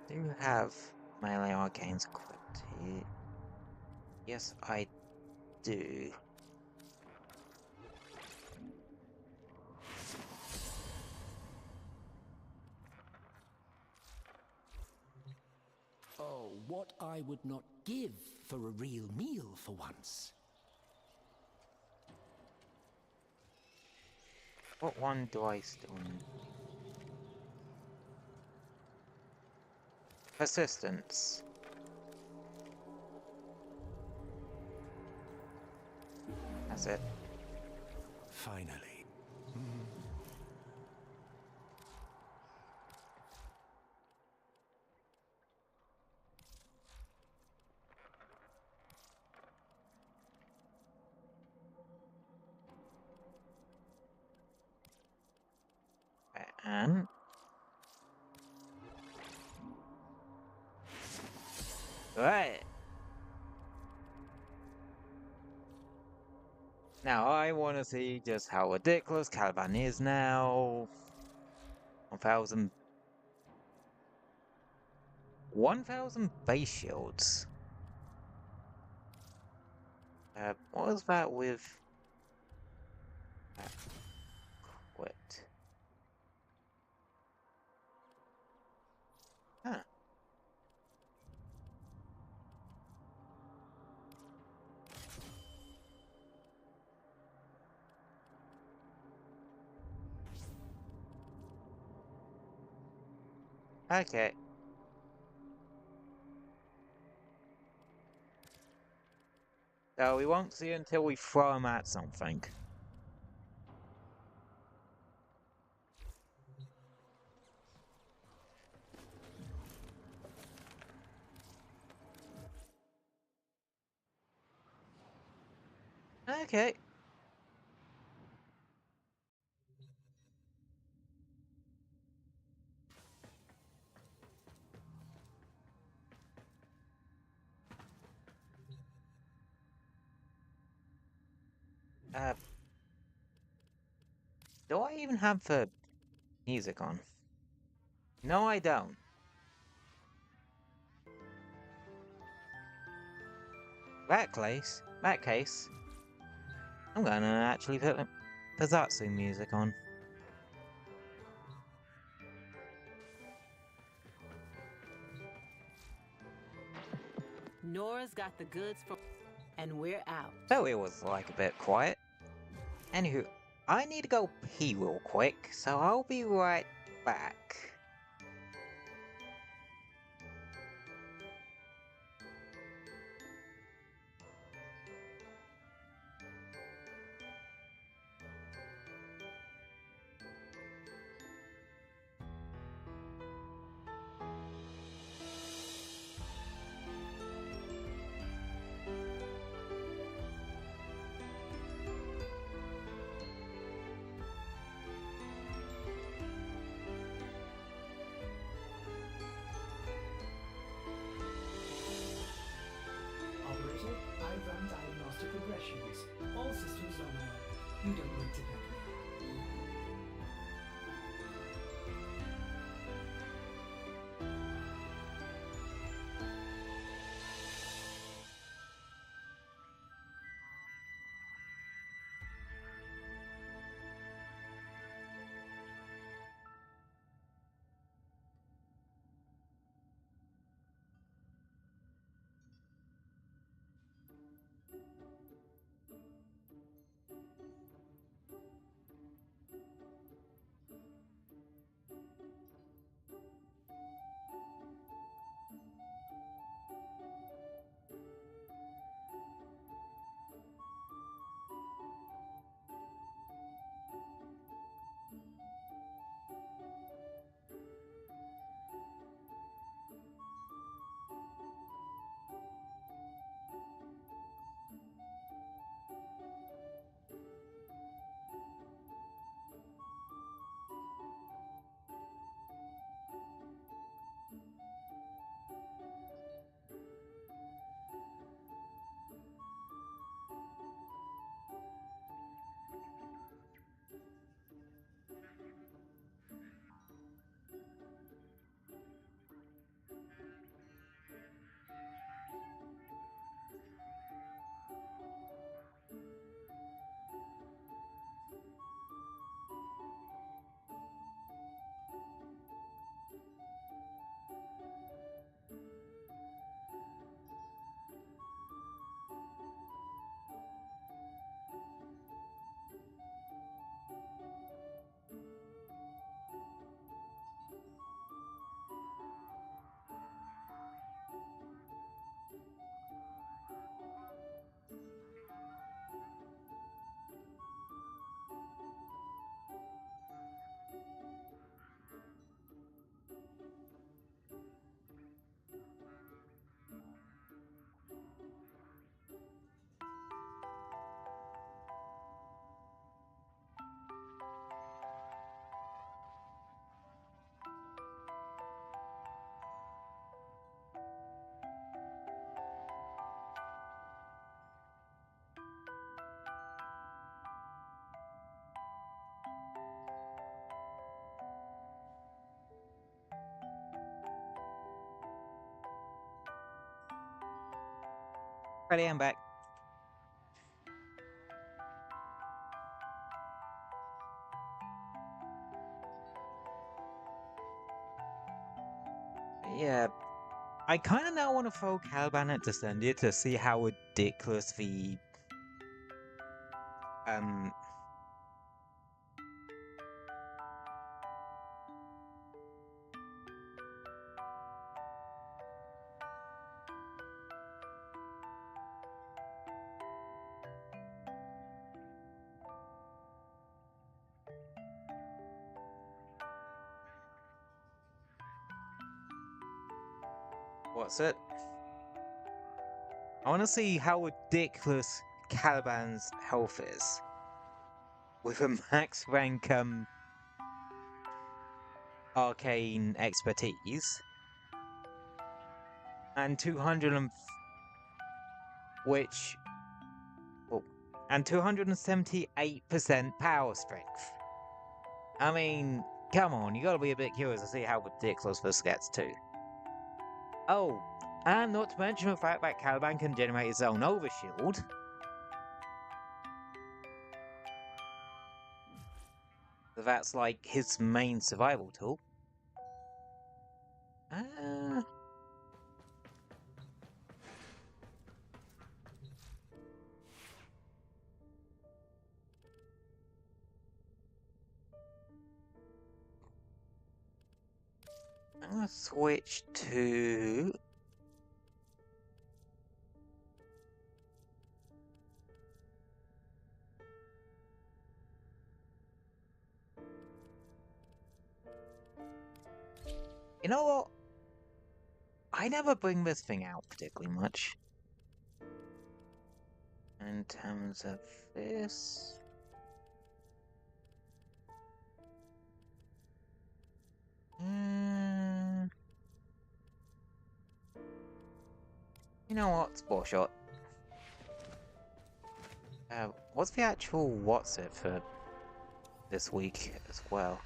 Do you have melee arcanes equipped here? Yes, I do. Oh, what I would not give for a real meal for once. What one do I still need? Persistence. That's it. Finally. And right. Now I want to see just how ridiculous Caliban is now. 1,000 base shields. What was that with? Quit. Huh. Okay. So we won't see until we throw him at something. Okay. Do I even have the music on? No, I don't. That case, I'm gonna actually put the Pazatsu music on. Nora's got the goods for, and we're out. So it was like a bit quiet. Anywho, I need to go pee real quick, so I'll be right back. Operator, I've run diagnostic regressions. All systems nominal. You don't need to thank me. Ready, I'm back. Yeah, I kind of now want to throw Caliban at Descendia to see how ridiculous the what's it? I want to see how ridiculous Caliban's health is with a max rank arcane expertise and 200 which and 278% power strength. I mean, come on, you gotta be a bit curious to see how ridiculous this gets too. Oh, and not to mention the fact that Caliban can generate his own overshield. That's like his main survival tool. I'm gonna switch to... You know what? I never bring this thing out particularly much. In terms of this... You know what? Spore shot. What's the actual what's it for this week as well?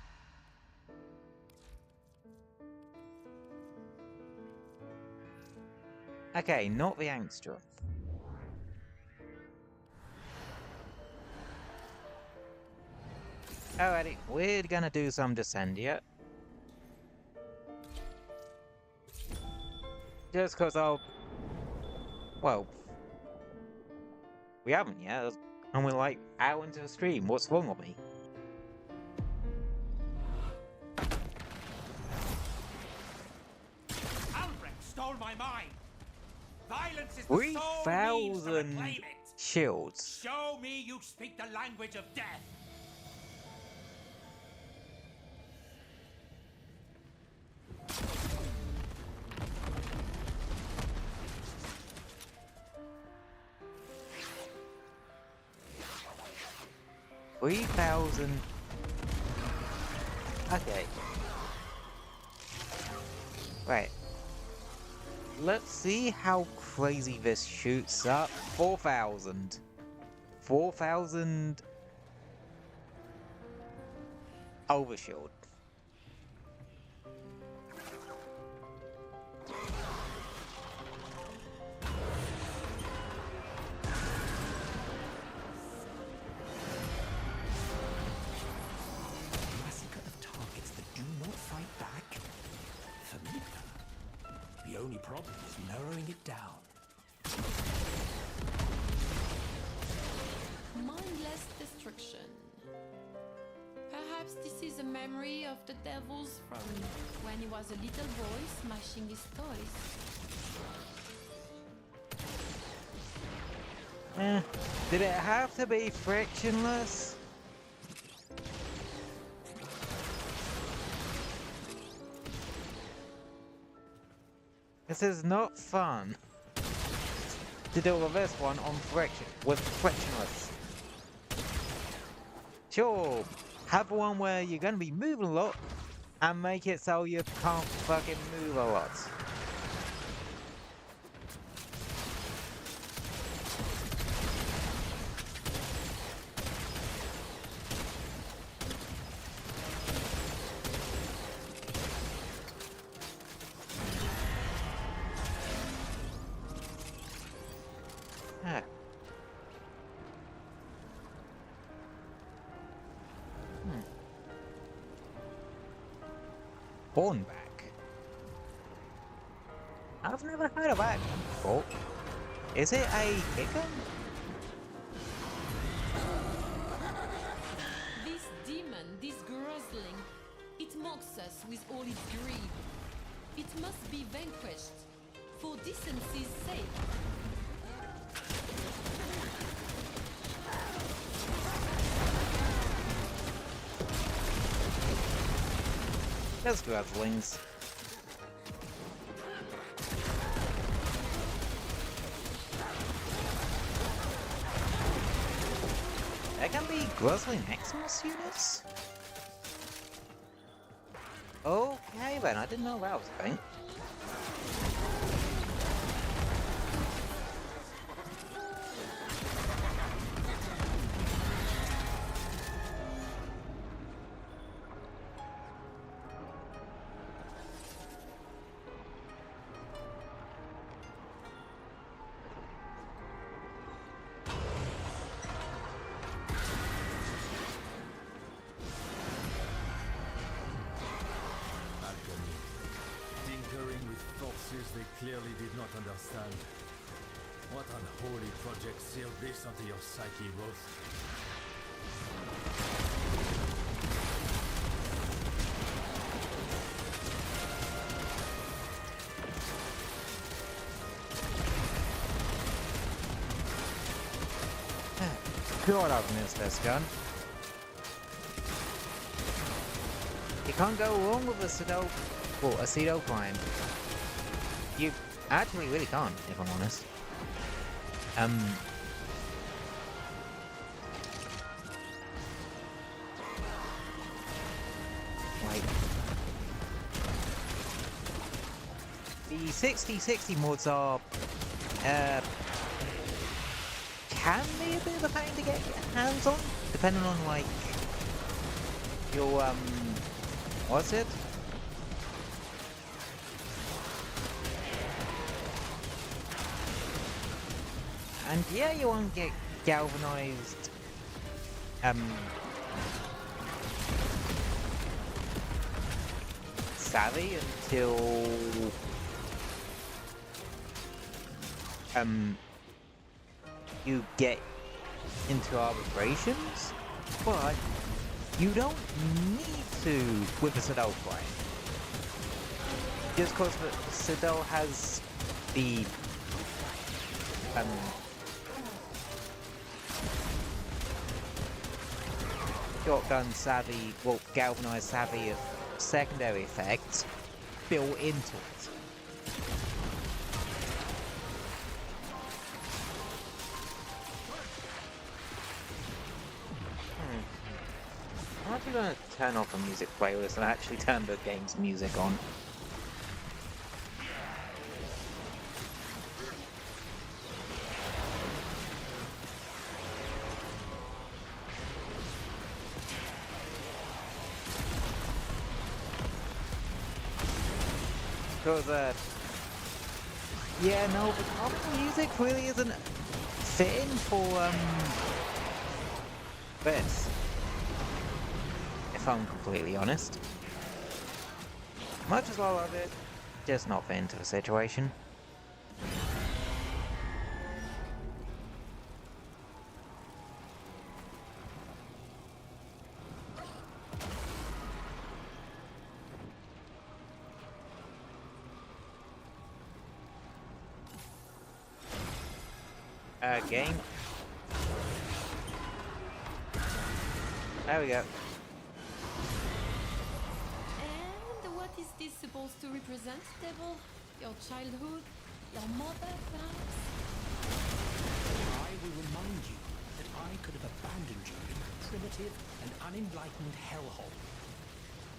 Okay, not the Angstra. Alrighty, we're gonna do some Descendia. Just cause I'll... Well... We haven't yet, and we're like hour into the stream. What's wrong with me? Albrecht stole my mind! Violence is the 3,000 shields. Show me you speak the language of death! $3,000. Okay. Right. Let's see how crazy this shoots up. 4,000. 4,000 overshield. The only problem is narrowing it down. Mindless destruction. Perhaps this is a memory of the devils from when he was a little boy smashing his toys. Did it have to be frictionless? This is not fun to deal with this one on frictionless. Sure, have one where you're going to be moving a lot and make it so you can't fucking move a lot. spawn back. I've never heard of that before. Is it a kicker? This demon, this grossling, it mocks us with all its greed. It must be vanquished, for decency's sake. Let's go out the wings. There can be Grossling Xmas units? Okay then, I didn't know that was a thing. They clearly did not understand. What unholy project sealed this onto your psyche, Rose? God, I've missed this gun. You can't go wrong with a pseudo prime. You actually really can't, if I'm honest. Like the 60/60 mods are can be a bit of a pain to get your hands on, depending on like your what's it? And yeah, you won't get galvanized savvy until you get into arbitrations, but you don't need to with the Citadel fight. Just because the Citadel has the shotgun savvy, well, galvanized savvy of secondary effects built into it. I'm actually going to turn off the music playlist and actually turn the game's music on. Because, yeah, no, the comic music really isn't fitting for, this. If I'm completely honest. Much as I love it, just not fit into the situation. Game. There we go. And what is this supposed to represent, Devil? Your childhood? Your mother, perhaps? I will remind you that I could have abandoned you in a primitive and unenlightened hellhole.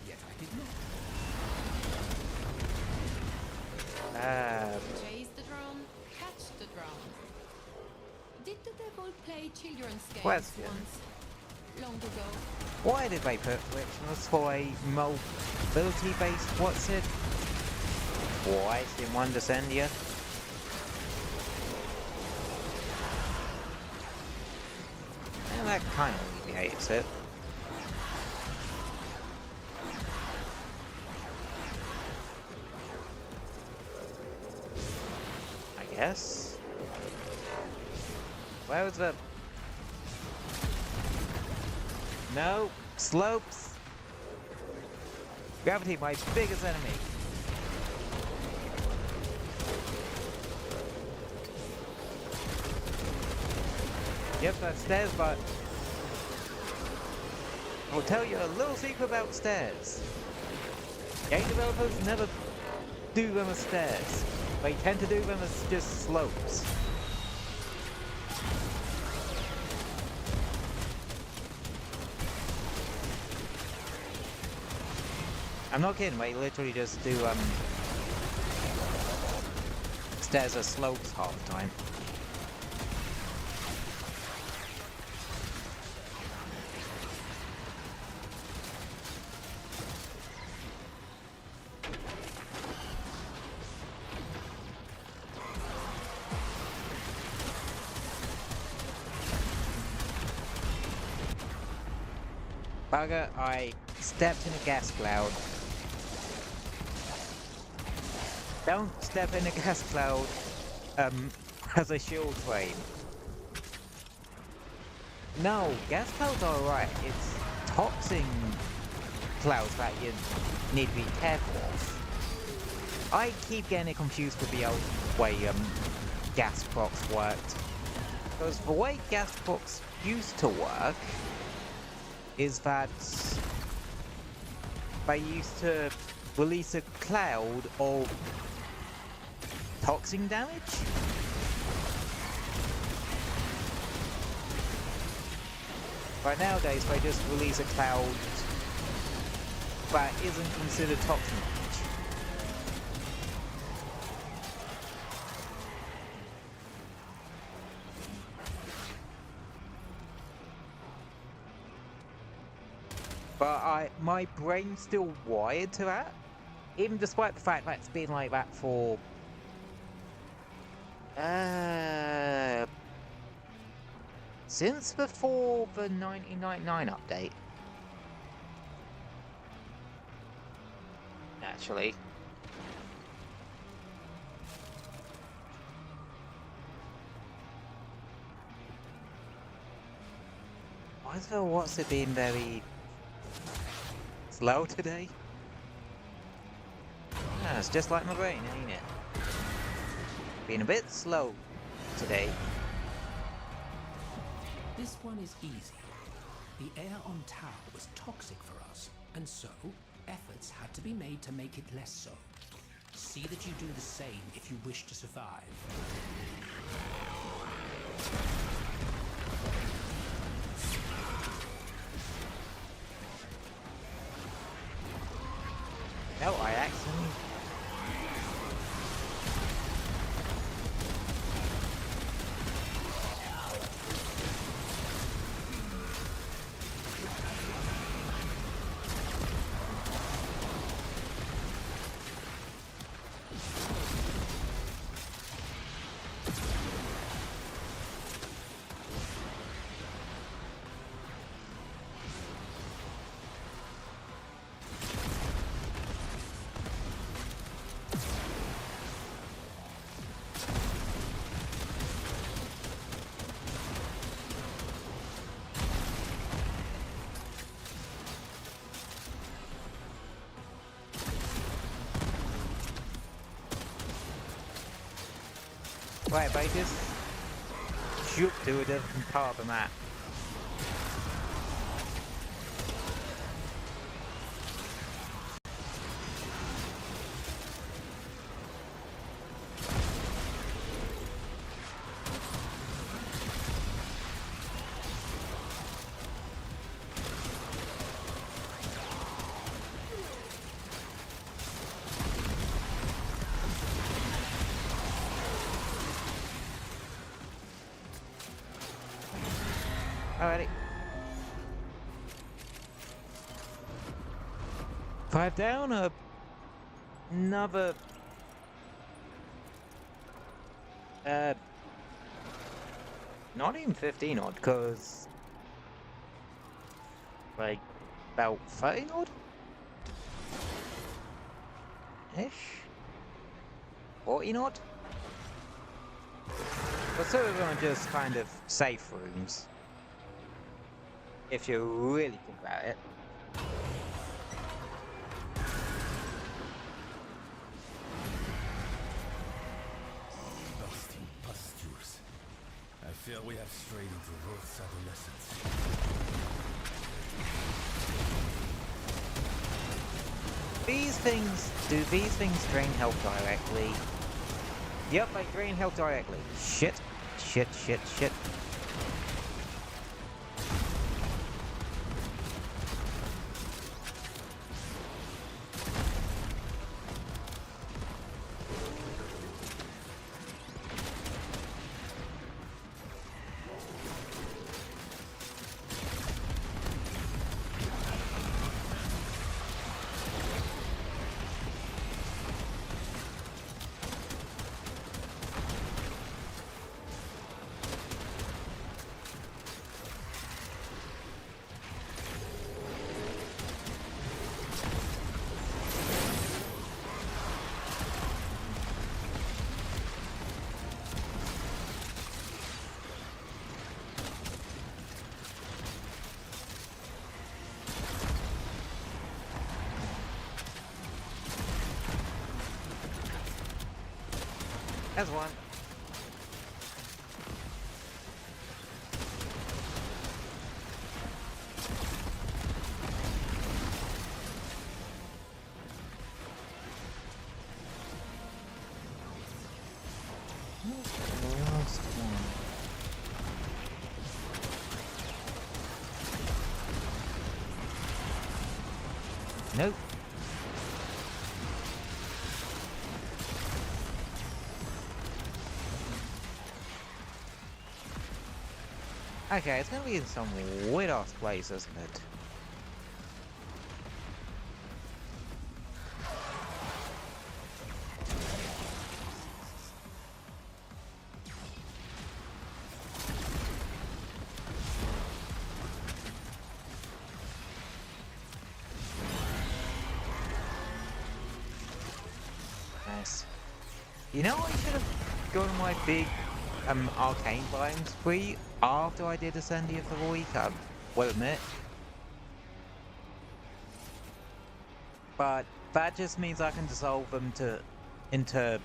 Yet I did not. Chase the drone, catch the drone. Did the Devil play children's games Question. once? Long ago. Why did they put frictionless for a mobility-based what's it? Twice in one Descendia? And that kind of alleviates it. Yes. Where was the... No. Slopes. Gravity, my biggest enemy. Yep, that's stairs, but I'll tell you a little secret about stairs. Game developers never do them as stairs. They tend to do them as just slopes. I'm not kidding, they literally just do stairs as slopes half the time. Bugger, I stepped in a gas cloud. Don't step in a gas cloud as a shield frame. No, gas clouds are alright. It's toxin clouds that you need to be careful of. I keep getting it confused with the old way gas procs worked. Because the way gas procs used to work is that they used to release a cloud of toxin damage. But nowadays they just release a cloud that isn't considered toxin damage. But my brain's still wired to that, even despite the fact that it's been like that for since before the 1999 update. Actually. What's it been very slow today? Ah, it's just like my brain, ain't it? Been a bit slow today. This one is easy. The air on Tau was toxic for us, and so efforts had to be made to make it less so. See that you do the same if you wish to survive. No, I accidentally... Right, if I just shoot to a different part of the map. Alrighty. 5 down, another... not even 15 odd, because... like, about 30 odd? Ish? 14 odd? But some of them are just kind of safe rooms. If you really think about it. Busting pustures. I fear we have strayed into Earth's adolescence. Do these things drain health directly? Yep, they drain health directly. Shit. Shit, shit, shit. That's one. Last one. Nope. Okay, it's gonna be in some weird ass place, isn't it? Nice. You know, I should have gone my big arcane biome spree after I did Ascendia for the week, I will admit. But that just means I can dissolve them into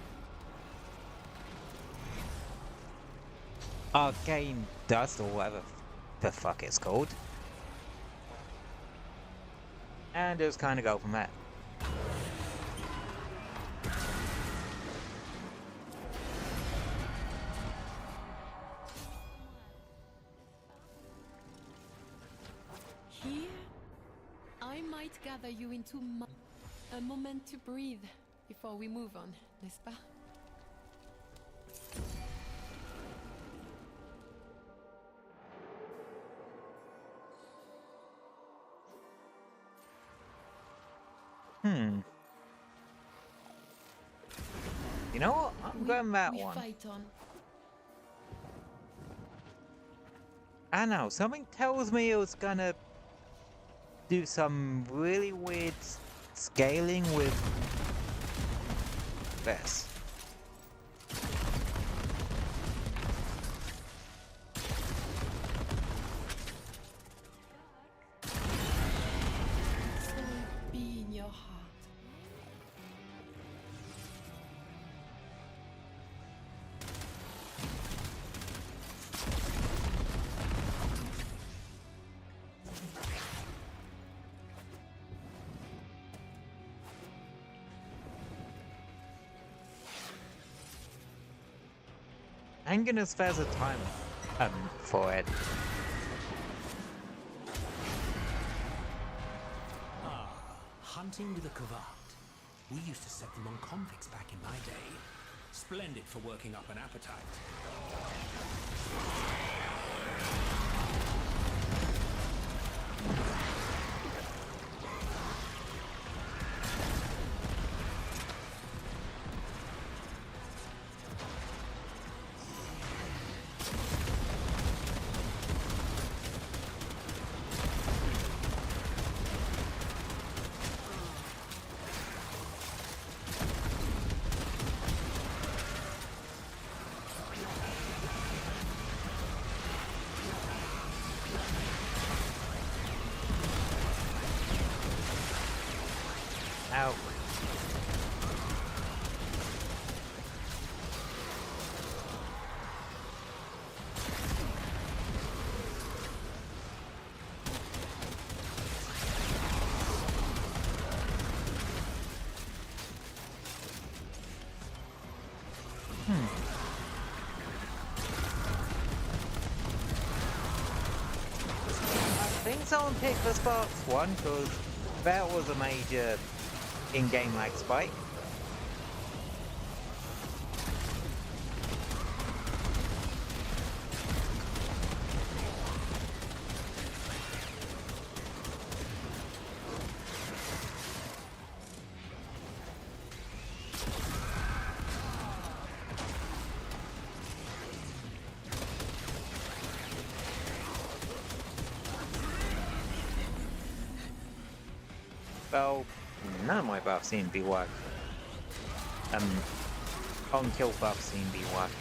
arcane dust or whatever the fuck it's called. And just kind of go from that. Gather you into a moment to breathe before we move on, n'est-ce pas? You know what? I'm going that one. Fight on. I know, something tells me it was gonna do some really weird scaling with this. Be in your heart. I'm gonna spare the time for it. Ah, hunting with a covard. We used to set them on convicts back in my day. Splendid for working up an appetite. Ow. I think someone picked the Sparks one because that was a major in-game lag spike. Well, none of my buffs seem to be working. On-kill buffs seem to be working.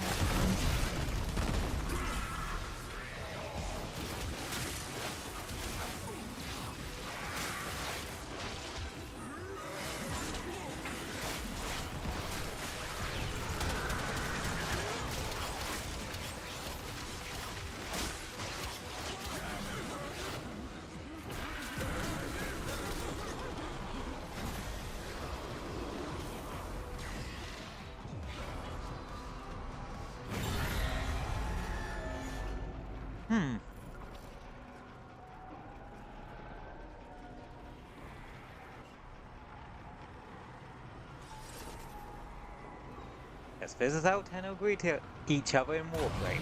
Yes, this is how 10 agree to each other in Warframe.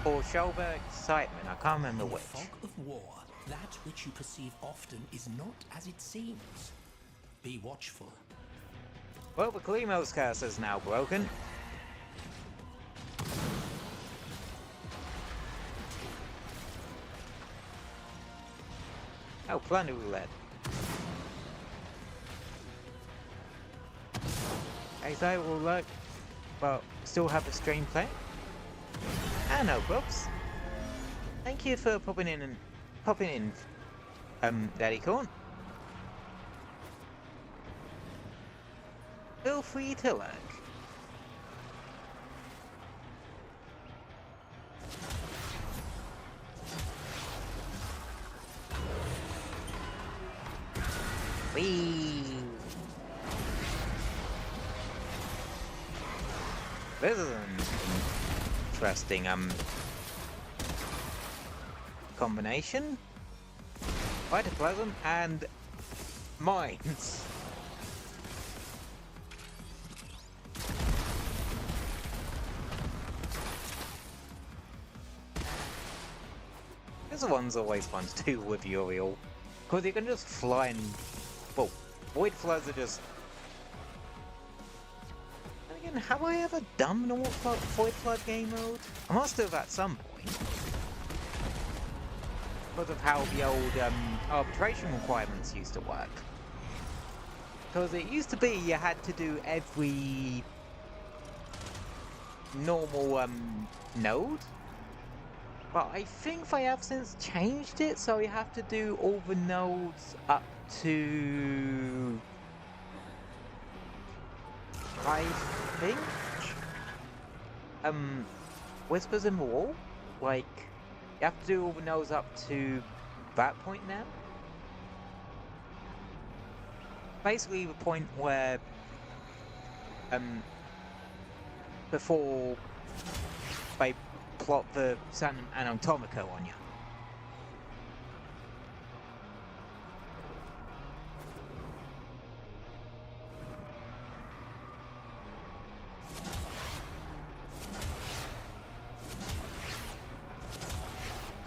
Or Shelburne Excitement, I can't remember which. In the fog of war, that which you perceive often is not as it seems. Be watchful. Well, the Klimo's curse is now broken. Oh, Plunder Roulette. As I will look, well, still have the stream play. Ah, no, Brooks. Thank you for popping in, Daddy Corn. Feel free to lurk. Whee! This is an interesting combination. Phytoplasm and mines. This one's always fun to do with Uriel, because you can just fly and, well, void floods are just. And again, have I ever done normal void flood game mode? I must have at some point, because of how the old arbitration requirements used to work. Because it used to be you had to do every normal node. But I think they have since changed it, so you have to do all the nodes up to, I think, Whispers in the Wall. Like, you have to do all the nodes up to that point now. Basically, the point where, before they plot the San Anatomico on you.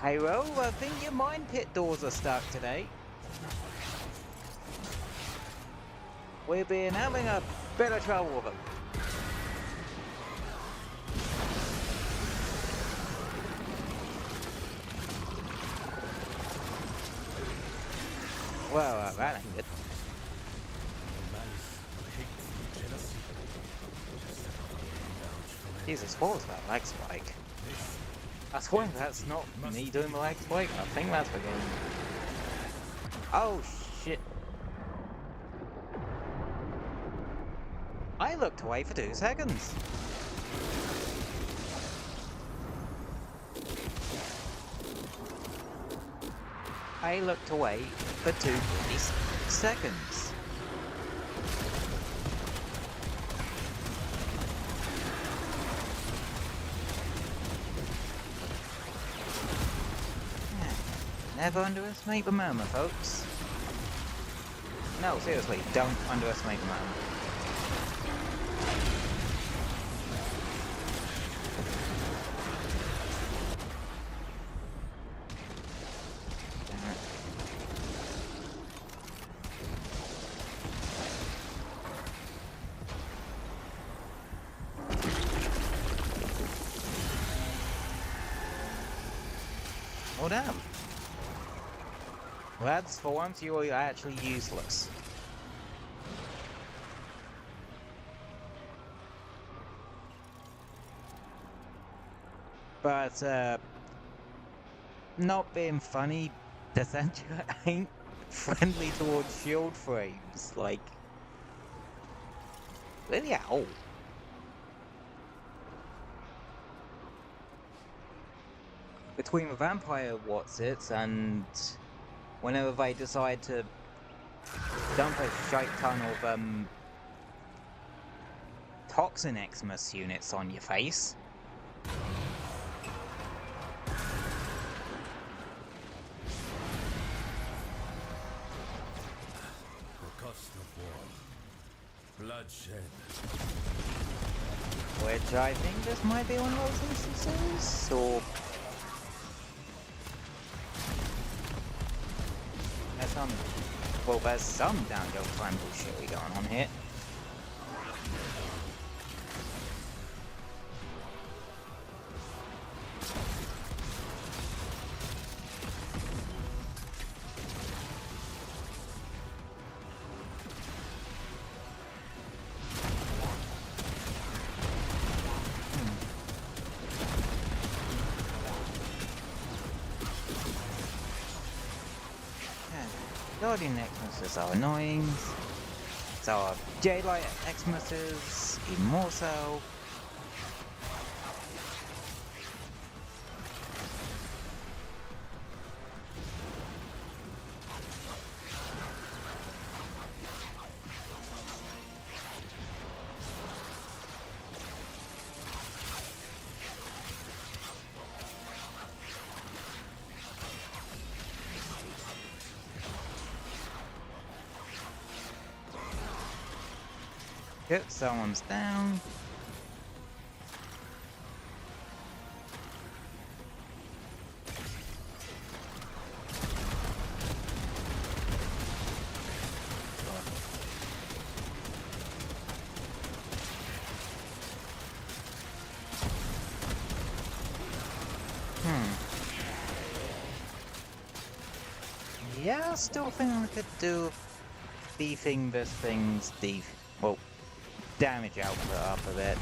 Hey Ro, I think your mine pit doors are stuck today. We've been having a bit of trouble with them. Well, that ain't good. Jesus, what was that lag spike? I swear that's not me doing the lag spike. I think that's the game. Oh shit. I looked away for 2 seconds. I looked away for 2 bloody seconds. Never underestimate the murmur, folks. No, seriously, don't underestimate the murmur. Oh damn. Lads, for once you are actually useless. But, not being funny, the center ain't friendly towards shield frames, like... Really, ow. Between the vampire what's-its and whenever they decide to dump a shite ton of toxin Xmas units on your face. The cost of war. Bloodshed. Which I think this might be one of those instances, or... there's some downhill climb bullshit going on here. Guardian Xmas's are annoying. So are Jadelight Xmas's, even more so. Yep, someone's down. Yeah, I still think I could do beefing this thing's well, damage output up a bit.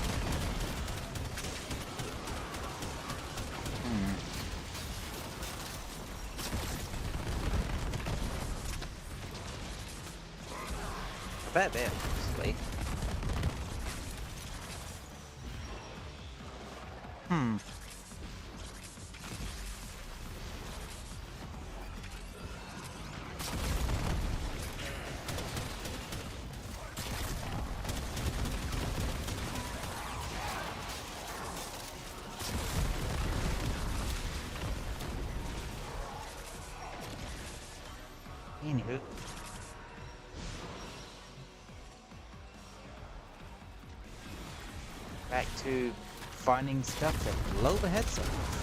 A fair bit, honestly. Anywho. Back to finding stuff to blow the heads off.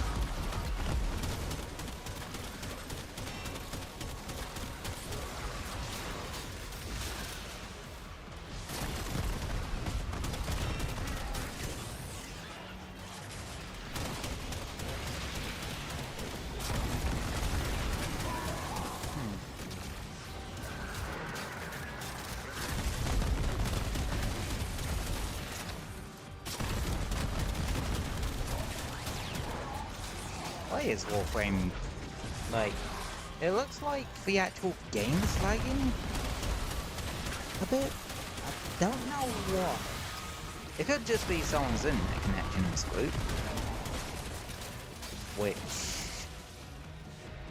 Why is Warframe, like, It looks like the actual game is lagging a bit. I don't know why. It could just be someone's internet connection is screwed. Which,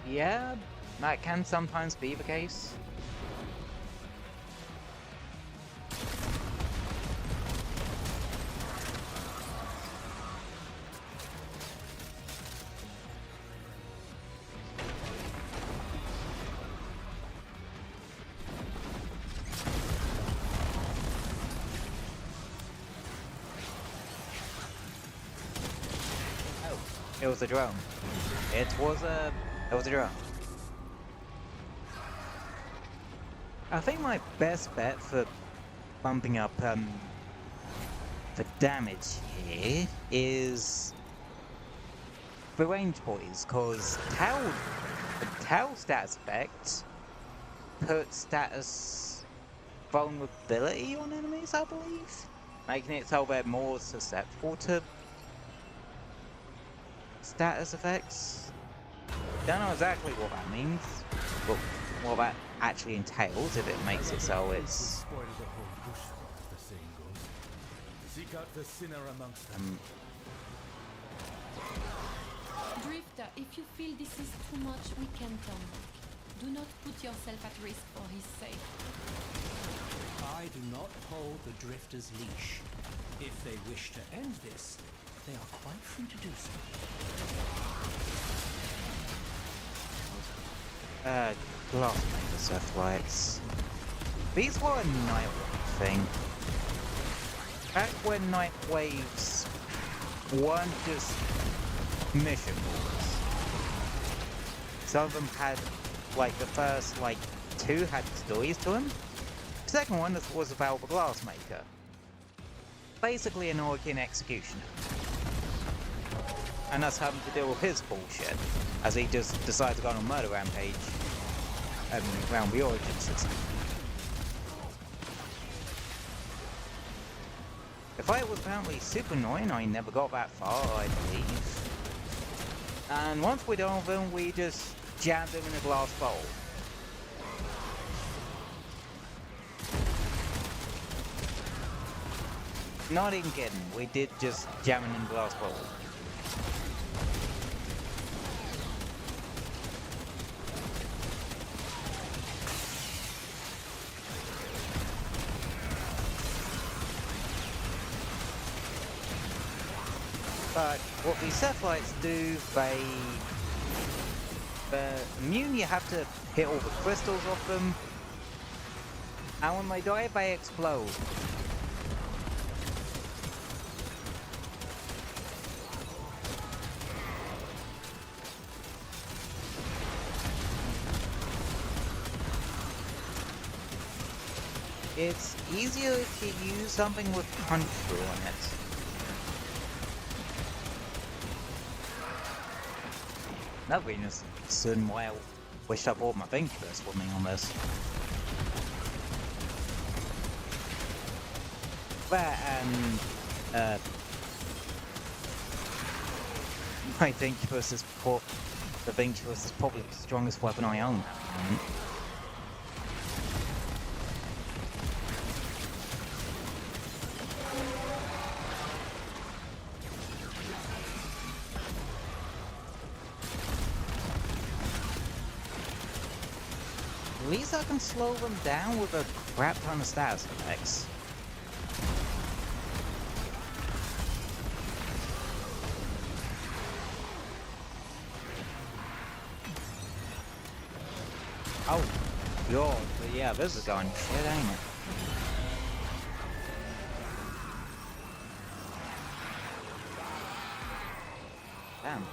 yeah, that can sometimes be the case. It was a drone. It was a drone. I think my best bet for bumping up the damage here is the range boys, cause the Tau status effect puts status vulnerability on enemies, I believe, making it so they're more susceptible to status effects. Don't know exactly what that means, but what that actually entails if it makes it so it's Seek out the sinner amongst them. Drifter, if you feel this is too much, we can turn back. Do not put yourself at risk for his sake. I do not hold the Drifter's leash. If they wish to end this, they are quite free to do so. Glassmaker Earthlights. These were a Nightwave thing. Back when Nightwaves weren't just mission boards. Some of them had, like, the first, like, 2 had stories to them. The second one was about the Glassmaker. Basically an Orkin executioner. And us having to deal with his bullshit, as he just decides to go on a murder rampage around the origin system. The fight was apparently super annoying. I never got that far, I believe. And once we're done with him, we just jammed him in a glass bowl. Not even kidding, we did just jam him in a glass bowl. But what these satellites do, they're immune, you have to hit all the crystals off them, and when they die, they explode. It's easier if you use something with punch through on it. Another reason why I wish I bought my Incubus with me on this. That and my Incubus is the Incubus is probably the strongest weapon I own at the moment. At least I can slow them down with a crap ton of status effects. Oh, God, but yeah, this is going shit, ain't it? Damn.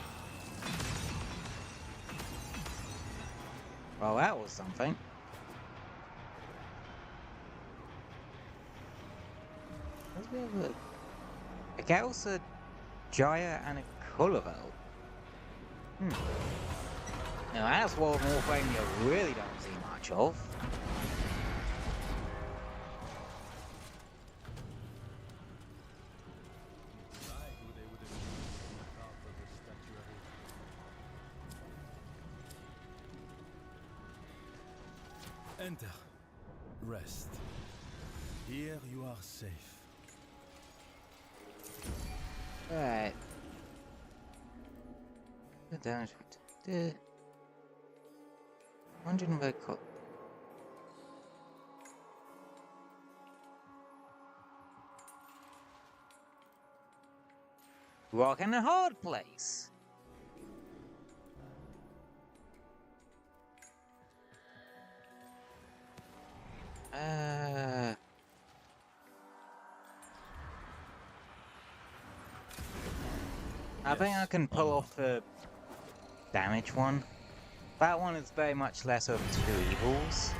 Well, that was something. What's the other? A Gauss, a Jaya, and a Culavel. Now that's one Warframe you really don't see much of. Enter. Rest. Here you are safe. Alright. The damage. 100 record. Rock in a hard place. I think I can pull off the damage one. That one is very much less of two evils.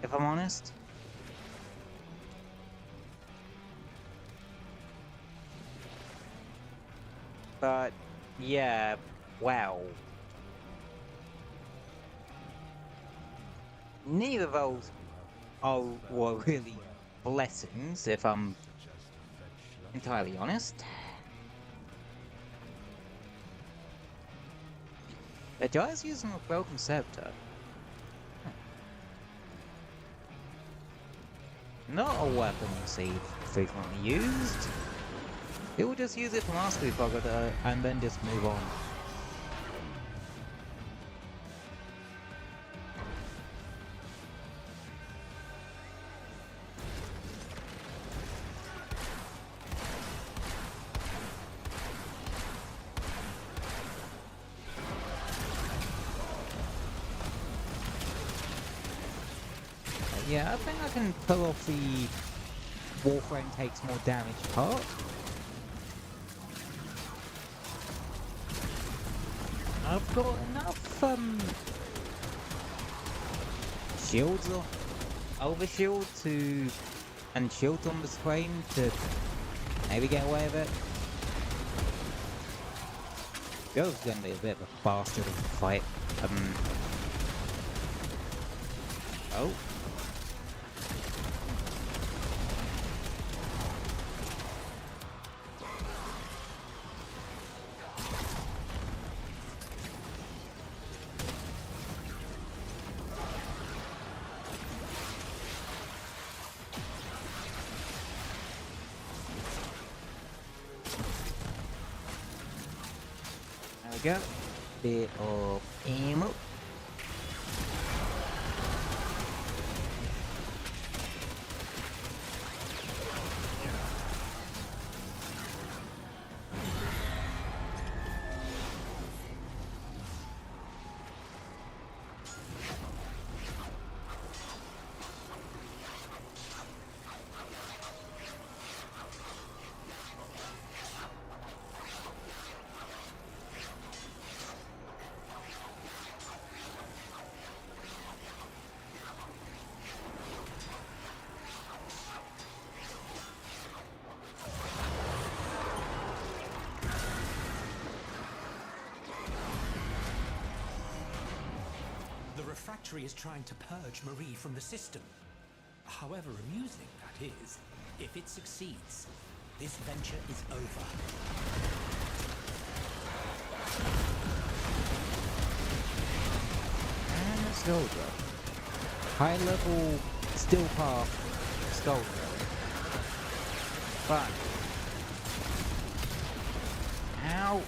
If I'm honest. But, yeah, wow. Neither of those were really blessings, if I'm entirely honest. The guy's using a broken scepter. Not a weapon you see frequently used. People just use it for mastery pocket and then just move on. Yeah, I think I can pull off the Warframe takes more damage part. I've got enough shields or overshield to and shield on the screen to maybe get away with it. Girl's gonna be a bit of a bastard of a fight. Oh. There we go. Bit of ammo. Refractory is trying to purge Marie from the system. However amusing that is, if it succeeds, this venture is over. And a soldier. High level steel path soldier. But ow.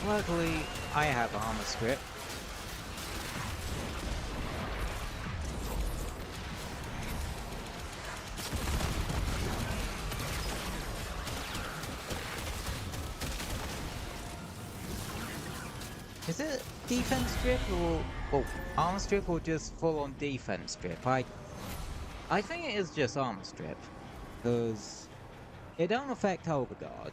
Luckily, I have armor strip. Is it defense strip or armor strip or just full on defense strip? I think it is just armor strip, because it don't affect overguard.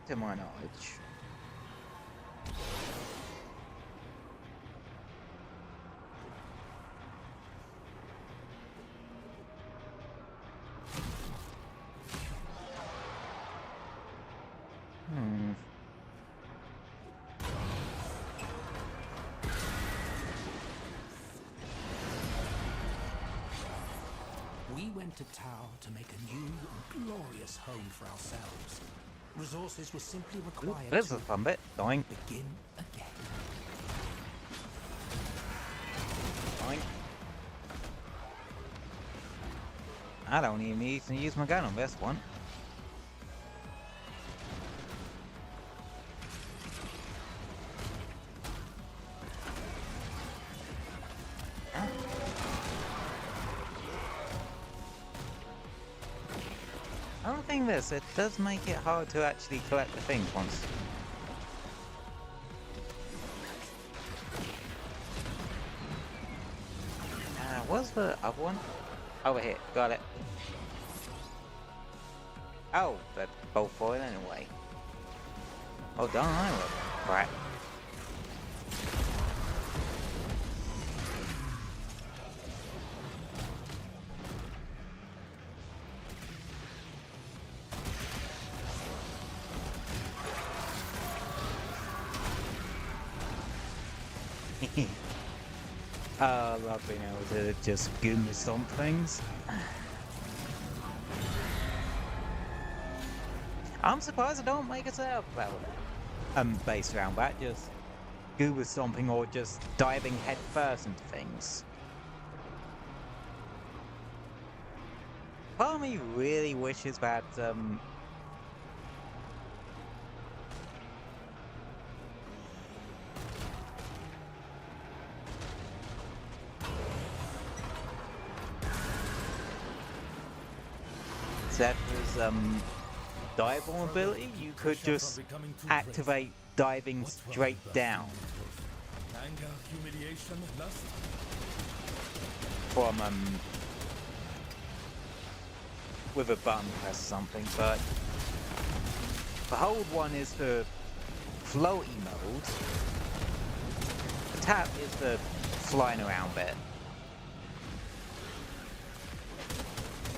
to my knowledge. We went to Tau to make a new and glorious home for ourselves. Resources were simply required There's to a fun bit. Dying. begin again. Dying. I don't even need to use my gun on this one. Another thing this, it does make it hard to actually collect the things once. What's the other one? Over here, got it. Oh, they're both foil anyway. Oh, darn, I look crap. I love being able to just goom stomp things. I'm surprised I don't make a setup based around that, just goober stomping or just diving head first into things. Part of me really wishes that Zephyr's dive ability, you could just activate diving straight down from with a button press or something, but the hold one is the floaty mode, the tap is the flying around bit,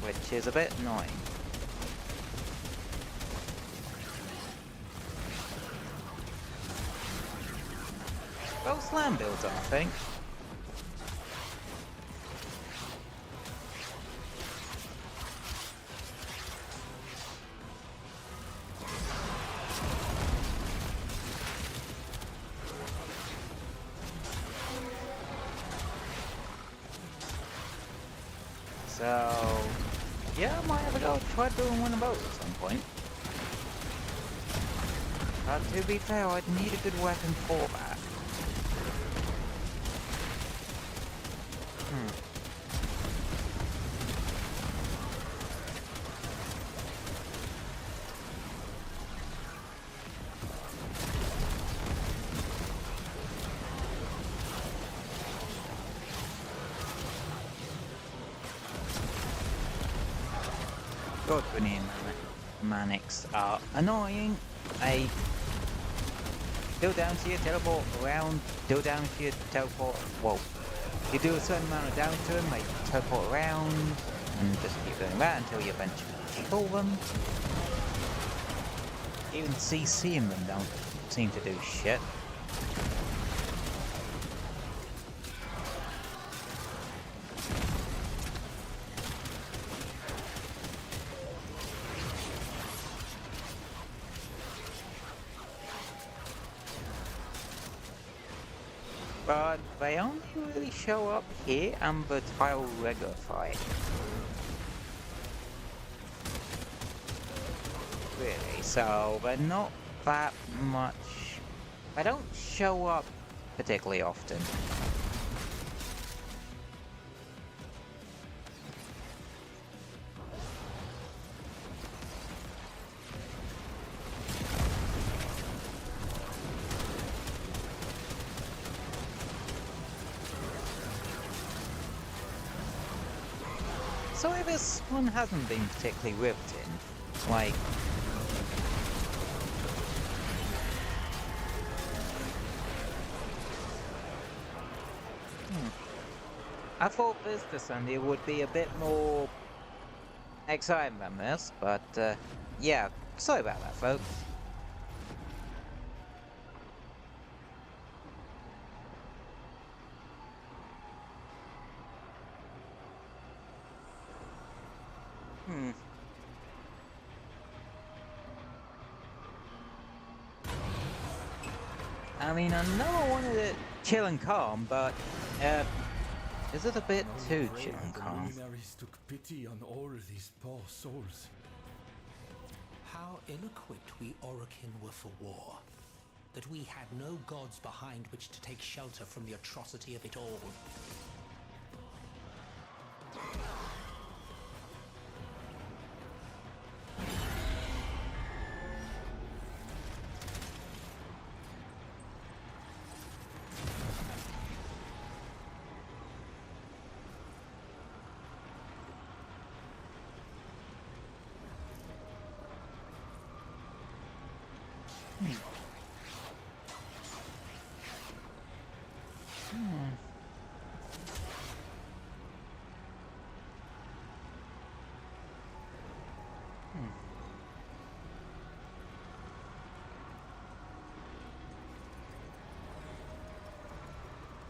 which is a bit annoying. Well, slam builds on, I think. So, yeah, I might have to go try doing one of those at some point. But to be fair, I'd need a good weapon for that. God, Bunny and Manix are annoying. They go down to your teleport around, go down to your teleport. Whoa. You do a certain amount of damage to them, they teleport around, and just keep doing that until you eventually kill them. Even CCing them don't seem to do shit. But they only really show up here and the tile regular fight. Really, so they're not that much. They don't show up particularly often. So if this one hasn't been particularly ripped in, like, I thought Visitor Sunday would be a bit more exciting than this, but yeah, sorry about that, folks. I mean, I know I wanted it chill and calm, but is it a bit too chill and calm? The luminaries took pity on all these poor souls. How ill-equipped we Orokin were for war. That we had no gods behind which to take shelter from the atrocity of it all.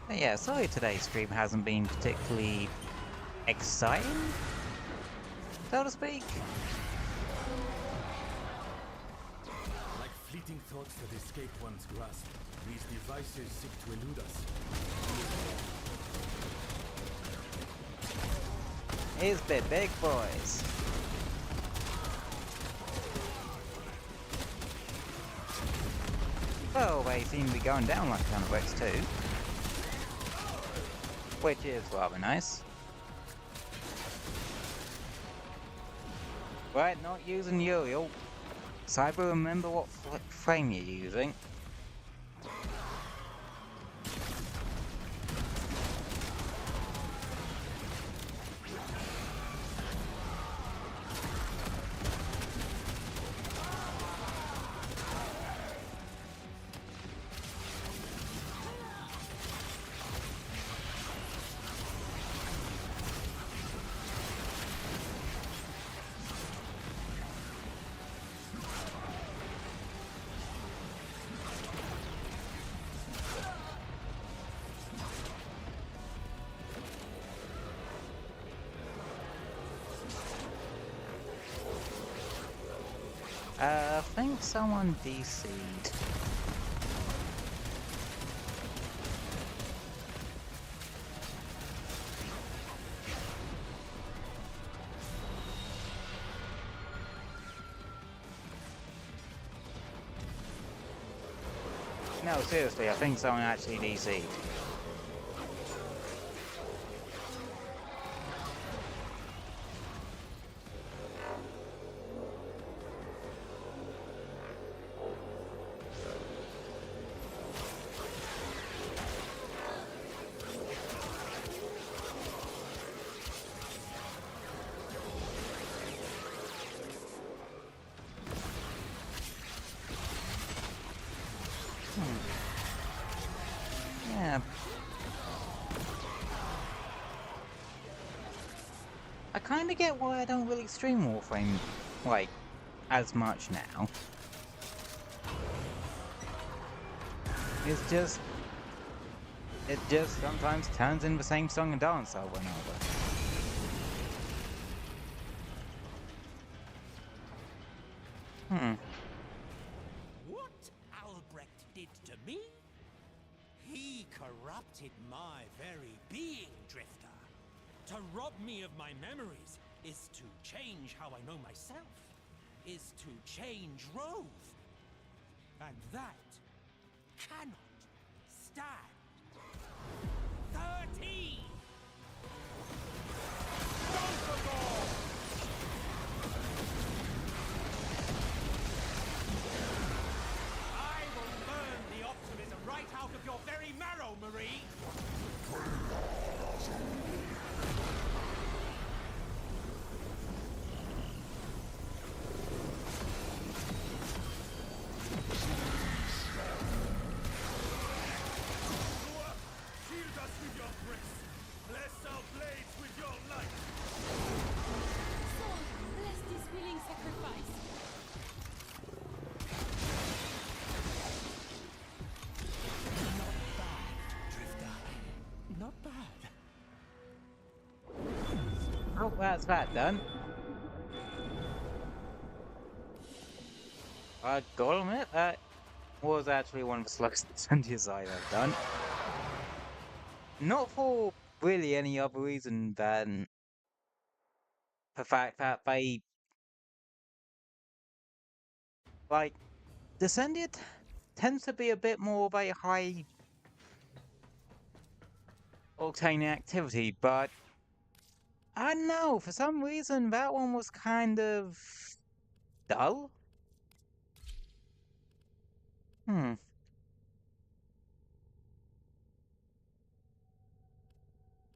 But yeah, sorry today's stream hasn't been particularly exciting, so to speak. Like fleeting thoughts that escape one's grasp, these devices seek to elude us. Here's the big boys. Well, they seem to be going down like Thunderbricks too. Which is rather nice. Right, not using Uriel. Cyber, remember what frame you're using. I think someone DC'd. No, seriously, I think someone actually DC'd. Yeah. I kind of get why I don't really stream Warframe, like, as much now. It just sometimes turns into the same song and dance over and over. What Albrecht did to me? He corrupted my very being, Drifter. To rob me of my memories is to change how I know myself, is to change Rove. And that cannot stand. 13! I will burn the optimism right out of your very marrow, Marie! Shield us with your bricks. Bless our blades with your light. So, bless this willing sacrifice. Not bad. Oh, that's that done. I gotta admit, that was actually one of the slowest Incendies I've ever done. Not for really any other reason than the fact that they, like, Descended tends to be a bit more of a high octane activity, but I don't know, for some reason that one was kind of dull.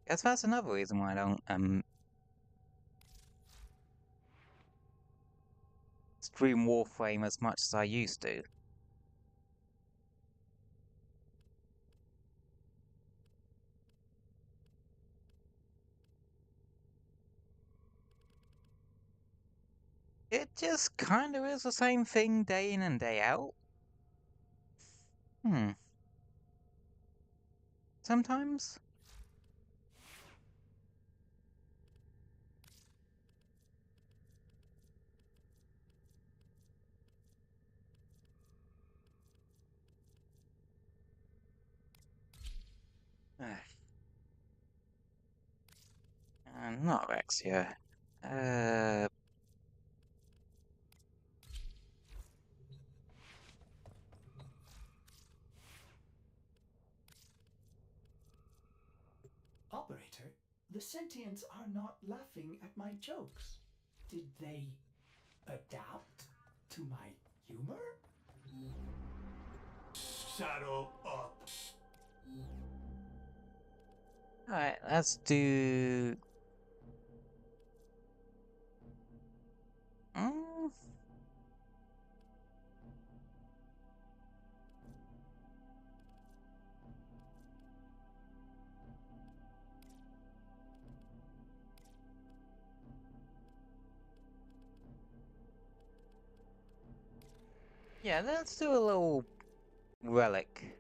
Guess that's another reason why I don't stream Warframe as much as I used to. It just kind of is the same thing day in and day out. Sometimes. Not Rexia. Operator, the sentients are not laughing at my jokes. Did they adapt to my humor? Saddle up. Alright, let's do... Yeah, let's do a little relic.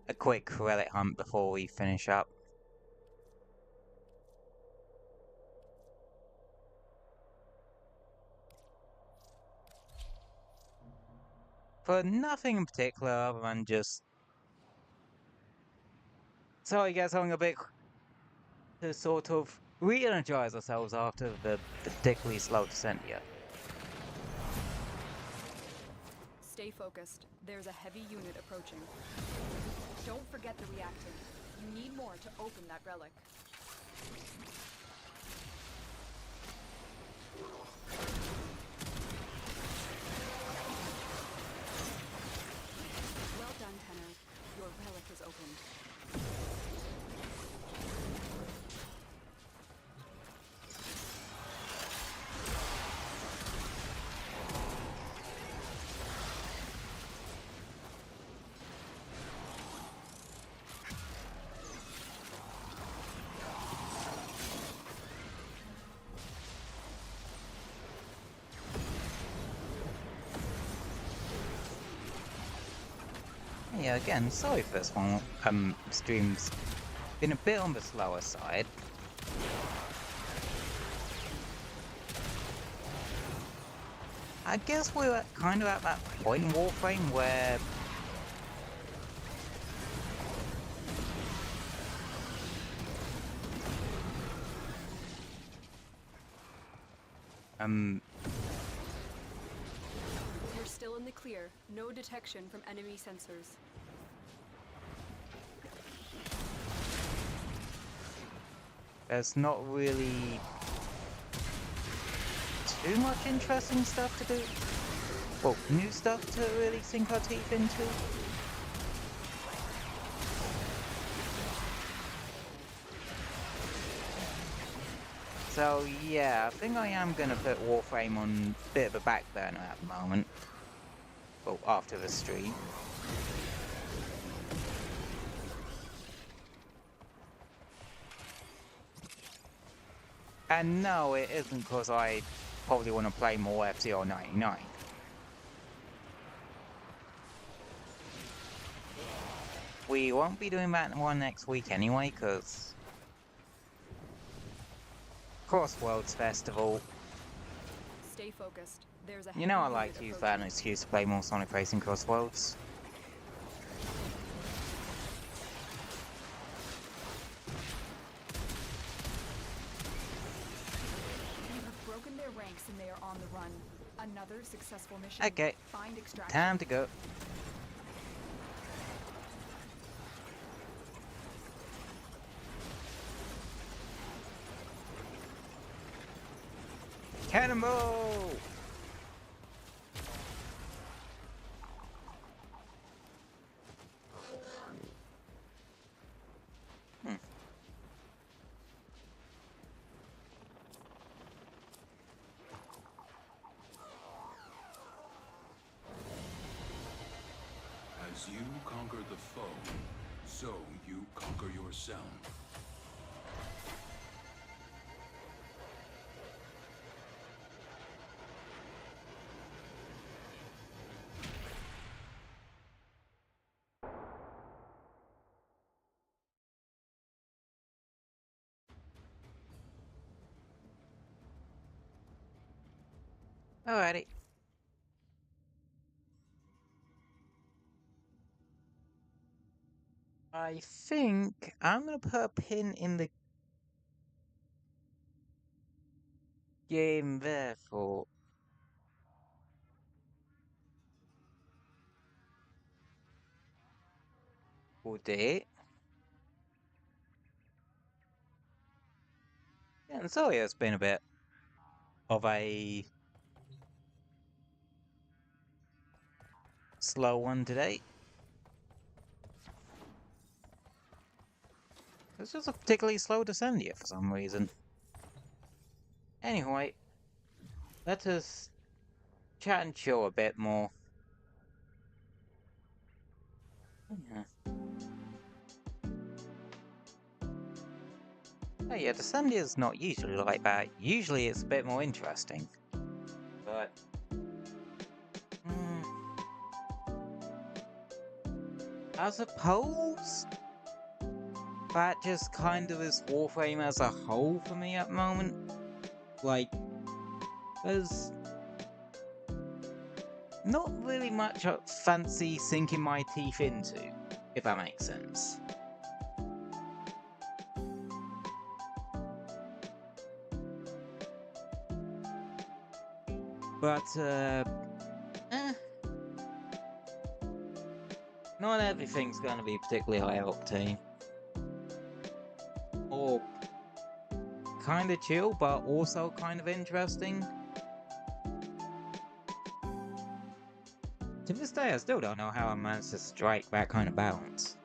A quick relic hunt before we finish up. For nothing in particular other than just... So I guess having a bit to sort of re-energize ourselves after the particularly slow descent here. Stay focused. There's a heavy unit approaching. Don't forget the reactant. You need more to open that relic. Well done, Tenor. Your relic is opened. Yeah, again, sorry for this one. Stream's been a bit on the slower side. I guess we're kind of at that point in Warframe where You're still in the clear. No detection from enemy sensors. there's not really too much interesting stuff to do. Well, new stuff to really sink our teeth into. So yeah, I think I am gonna put Warframe on a bit of a back burner at the moment. Well, after the stream. And no, it isn't because I probably want to play more F-Zero 99. We won't be doing that one next week anyway, because Crossworlds Festival. Stay focused. There's a You know I heavy like unit to use that as an excuse to play more Sonic Racing Crossworlds. You have broken their ranks and they are on the run. Another successful mission. Okay, Find extraction. time to go. Cannonball! As you conquer the foe, so you conquer yourself. Alrighty. I think I'm gonna put a pin in the game there for today. Yeah, and sorry it's been a bit of a slow one today. It's just a particularly slow descent here for some reason. Anyway, let us chat and chill a bit more. Yeah. Oh yeah, descent is not usually like that. Usually it's a bit more interesting. But... I suppose that just kind of is Warframe as a whole for me at the moment. Like, there's not really much I fancy sinking my teeth into, if that makes sense. But, not everything's gonna be particularly high octane. Or kinda chill, but also kind of interesting. To this day, I still don't know how I managed to strike that kind of balance.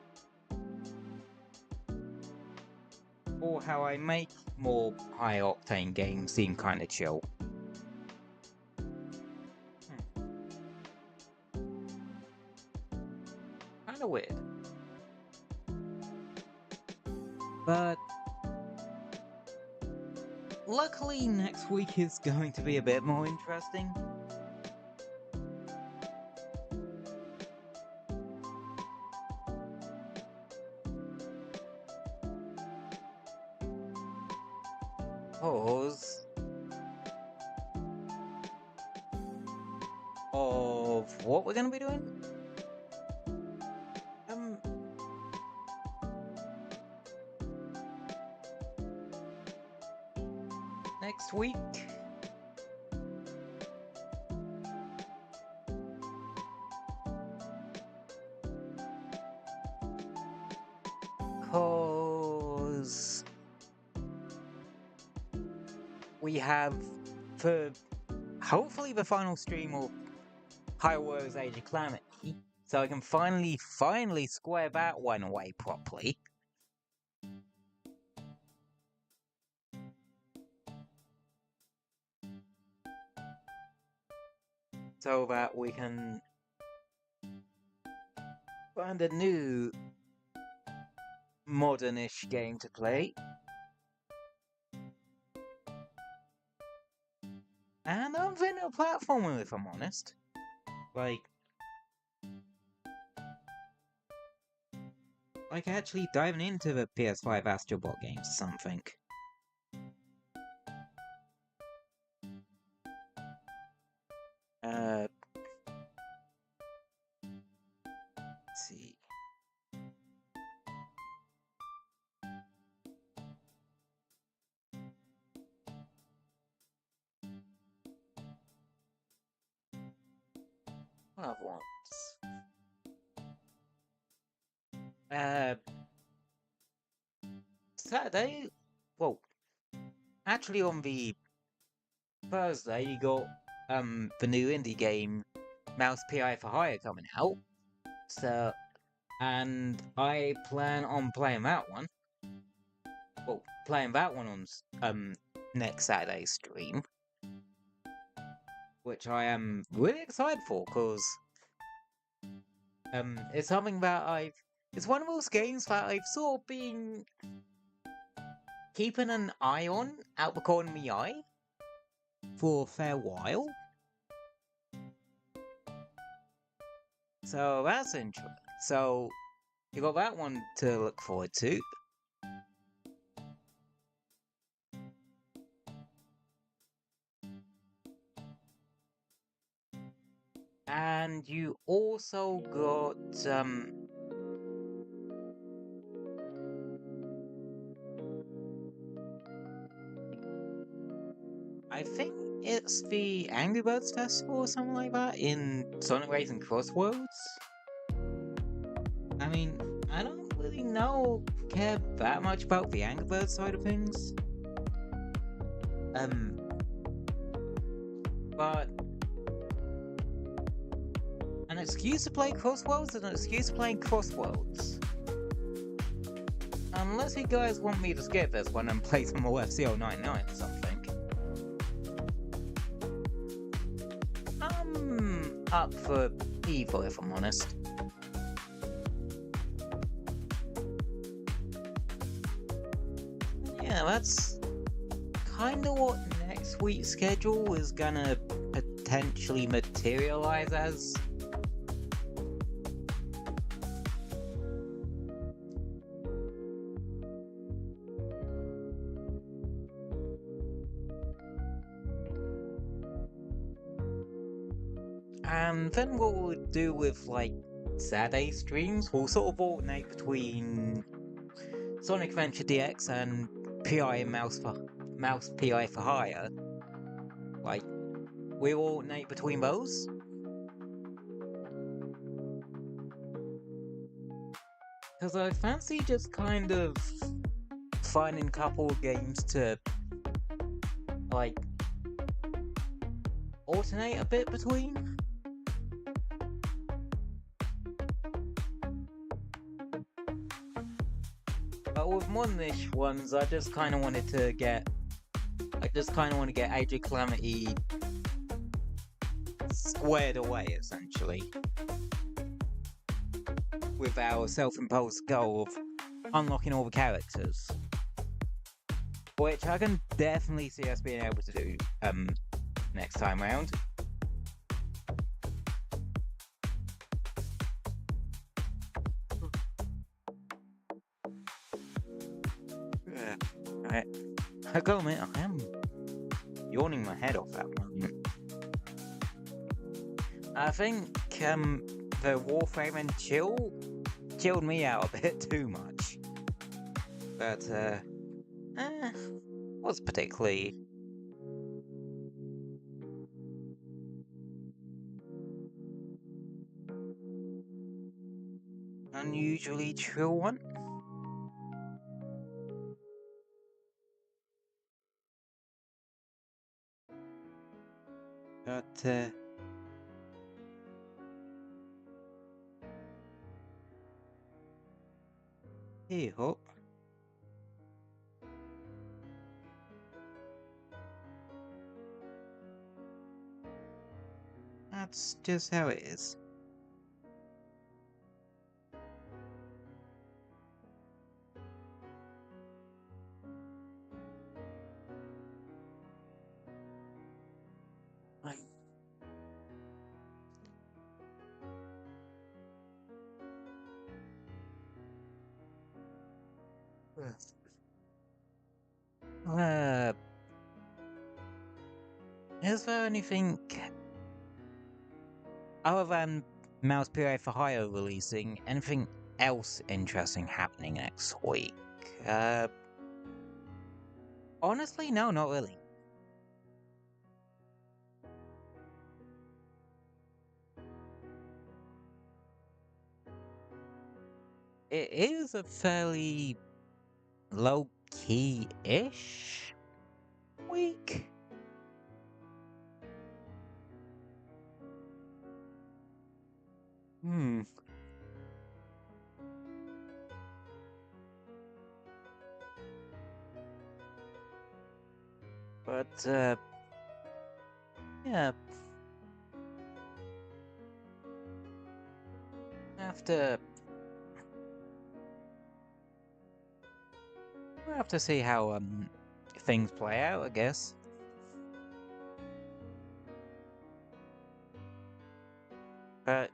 Or how I make more high octane games seem kinda chill. Kinda weird. But luckily next week is going to be a bit more interesting. Because of what we're gonna be doing? Next week? Cause we have, for hopefully the final stream of Hyrule Age of Calamity, so I can finally square that one away properly. So that we can find a new modern-ish game to play. And I'm thinking a platformer, if I'm honest. Like actually diving into the PS5 Astro Bot games or something. Let's see. What other ones? Saturday? Well, actually on the Thursday you got the new indie game Mouse PI for Hire coming out. So, and I plan on playing that one. Well, playing that one on next Saturday's stream, which I am really excited for, because it's something that it's one of those games that I've sort of been keeping an eye on out the corner of my eye for a fair while. So that's interesting. So you got that one to look forward to. And you also got I think it's the Angry Birds Festival or something like that in Sonic Racing Crossworlds. I mean, I don't really care that much about the Angry Birds side of things. But an excuse to play Crossworlds is an excuse to play Crossworlds. Unless you guys want me to skip this one and play some more FC099 or something. I'm up for either, if I'm honest. Yeah, that's kind of what next week's schedule is gonna potentially materialize as. And then what we'll do with, like, Saturday streams, we'll sort of alternate between Sonic Adventure DX and PI and Mouse PI for Hire. Like, we'll alternate between those. Because I fancy just kind of finding a couple of games to, like, alternate a bit between. But with more niche ones, I just kind of wanted to get AJ Calamity squared away, essentially, with our self-imposed goal of unlocking all the characters, which I can definitely see us being able to do next time round. I go, man. I am yawning my head off that one. I think the Warframe and chilled me out a bit too much, but was particularly unusually chill one. But hey ho. That's just how it is. Is there anything other than Mouse PA for Hire releasing? Anything else interesting happening next week? Honestly, no, not really. It is a fairly low-key-ish week. But, yeah. We'll have to see how, things play out, I guess. But,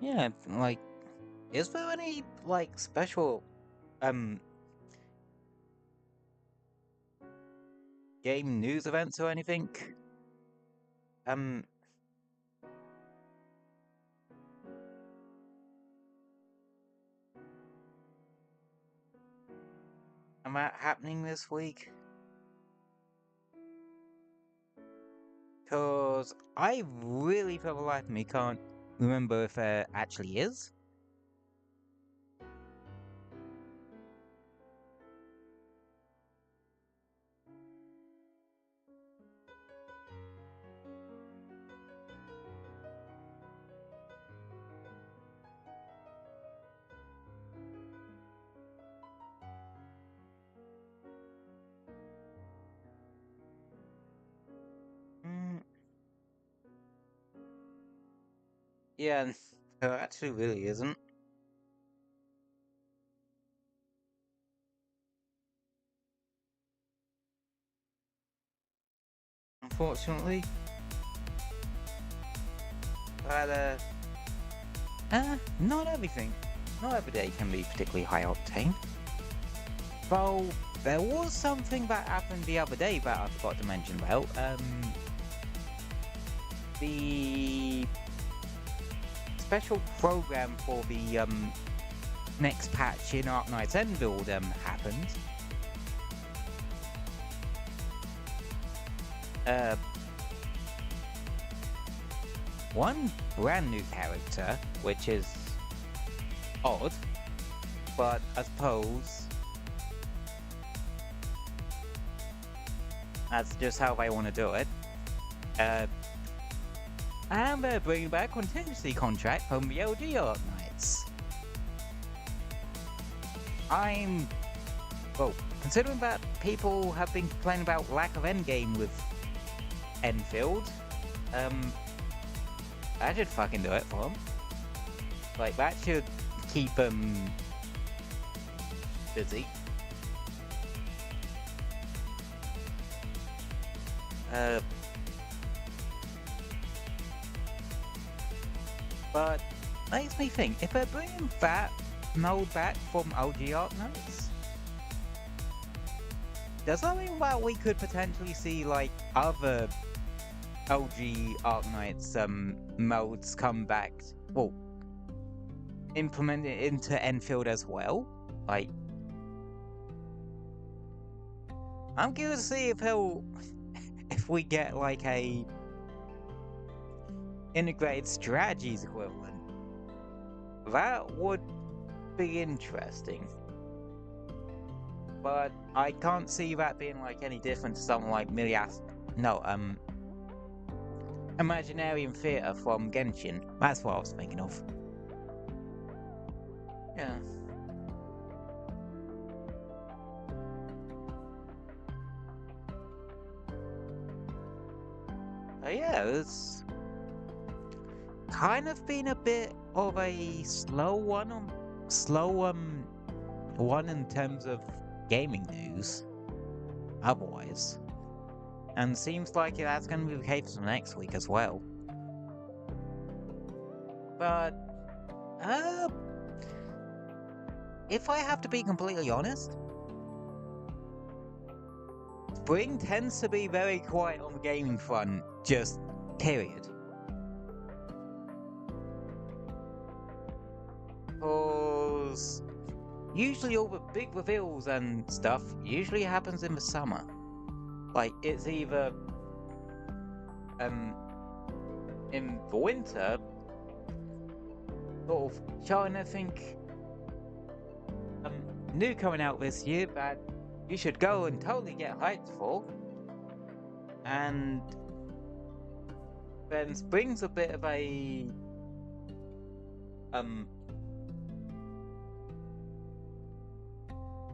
yeah, like, is there any, like, special, game news events or anything? Happening this week? Cause I really, for the life of me, can't remember if there actually is. Yeah, there actually really isn't. Unfortunately. But, not everything. Not every day can be particularly high octane. Though, there was something that happened the other day that I forgot to mention about. The special program for the, next patch in Arknight's Endbuild, happened. One brand new character, which is odd, but I suppose that's just how they want to do it. And they're bringing back contingency contract from the OG Arknights. Well, considering that people have been complaining about lack of endgame with Enfield, that should fucking do it for them. Like, that should keep them busy. But makes me think, if they're bringing that mode back from OG Arknights, does that mean that we could potentially see, like, other OG Arknights modes come back, well, implemented into Enfield as well? Like, I'm curious to see if we get like a integrated strategies equivalent. That would be interesting. But I can't see that being like any different to something like Imaginarium Theatre from Genshin. That's what I was thinking of. Yeah. Yeah, it's kind of been a bit of a slow one in terms of gaming news. Otherwise. And seems like that's going to be the case for next week as well. But, if I have to be completely honest, spring tends to be very quiet on the gaming front, just period. Because usually all the big reveals and stuff usually happens in the summer. Like, it's either in the winter, sort of showing, I think, new coming out this year that you should go and totally get hyped for. And then spring's a bit of a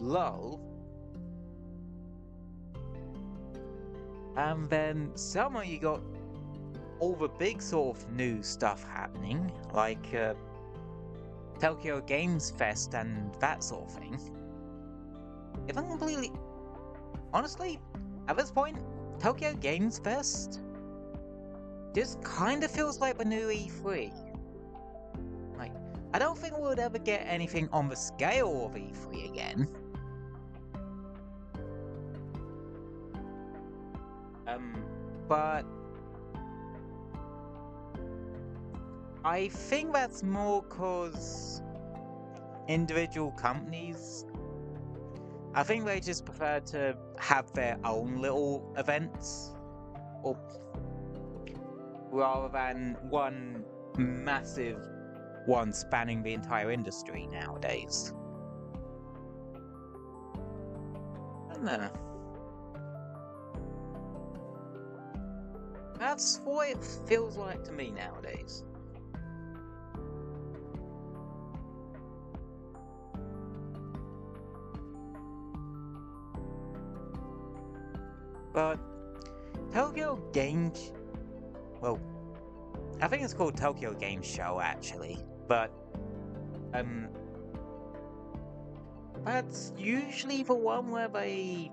lull. And then summer you got all the big sort of new stuff happening, like Tokyo Games Fest and that sort of thing. If I'm completely... honestly, at this point, Tokyo Games Fest just kind of feels like the new E3. Like, I don't think we'll ever get anything on the scale of E3 again. But I think that's more cause individual companies, I think they just prefer to have their own little events, or rather than one massive one spanning the entire industry nowadays. I don't know. That's what it feels like to me nowadays. But Tokyo Games, well, I think it's called Tokyo Game Show actually, but that's usually the one where they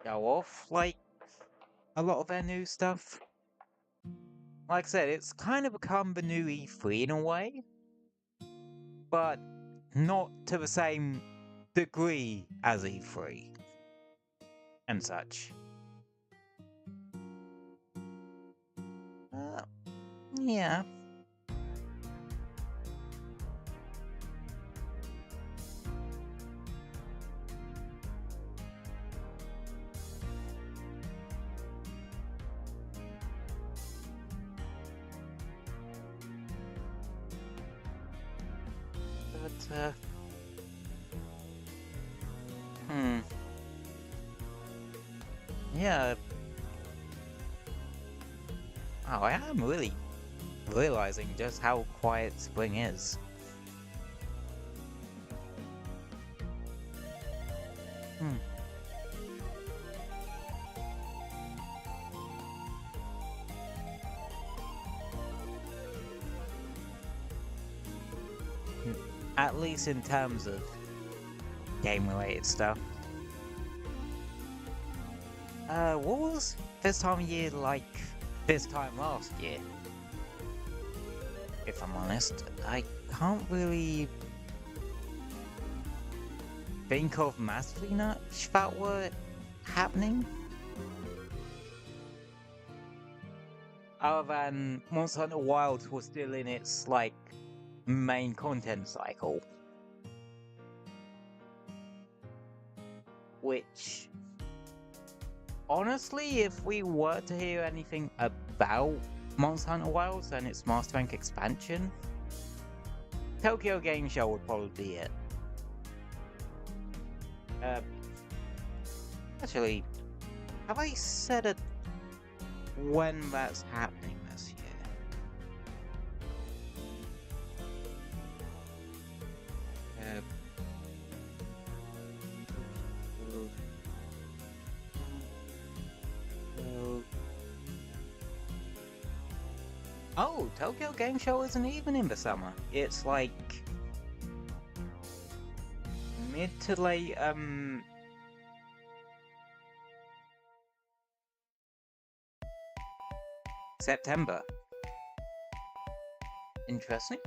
go off like a lot of their new stuff. Like I said, it's kind of become the new E3 in a way, but not to the same degree as E3 and such. Yeah. But, yeah. Oh, I am really realizing just how quiet spring is. At least in terms of game-related stuff. What was this time of year like this time last year? If I'm honest, I can't really think of massively much that were happening. Other than Monster Hunter Wilds was still in its, like, main content cycle. Which, honestly, if we were to hear anything about Monster Hunter Wilds and its Master expansion, Tokyo Game Show would probably be it. Actually, have I said it when that's happening this year? Oh, Tokyo Game Show isn't even in the summer. It's like mid to late September. Interesting.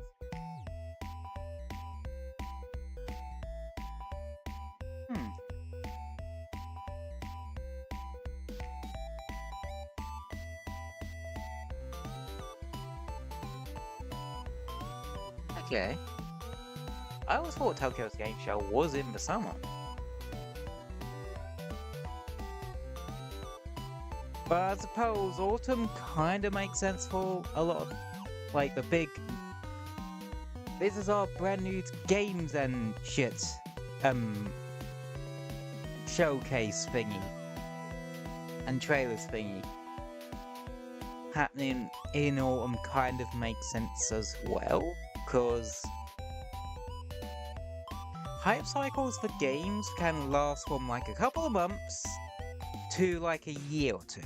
okay. I always thought Tokyo's Game Show was in the summer. But I suppose autumn kind of makes sense for a lot of, like, the big... This is our brand new games and shit, showcase thingy. And trailers thingy. Happening in autumn kind of makes sense as well, because hype cycles for games can last from like a couple of months to like a year or two.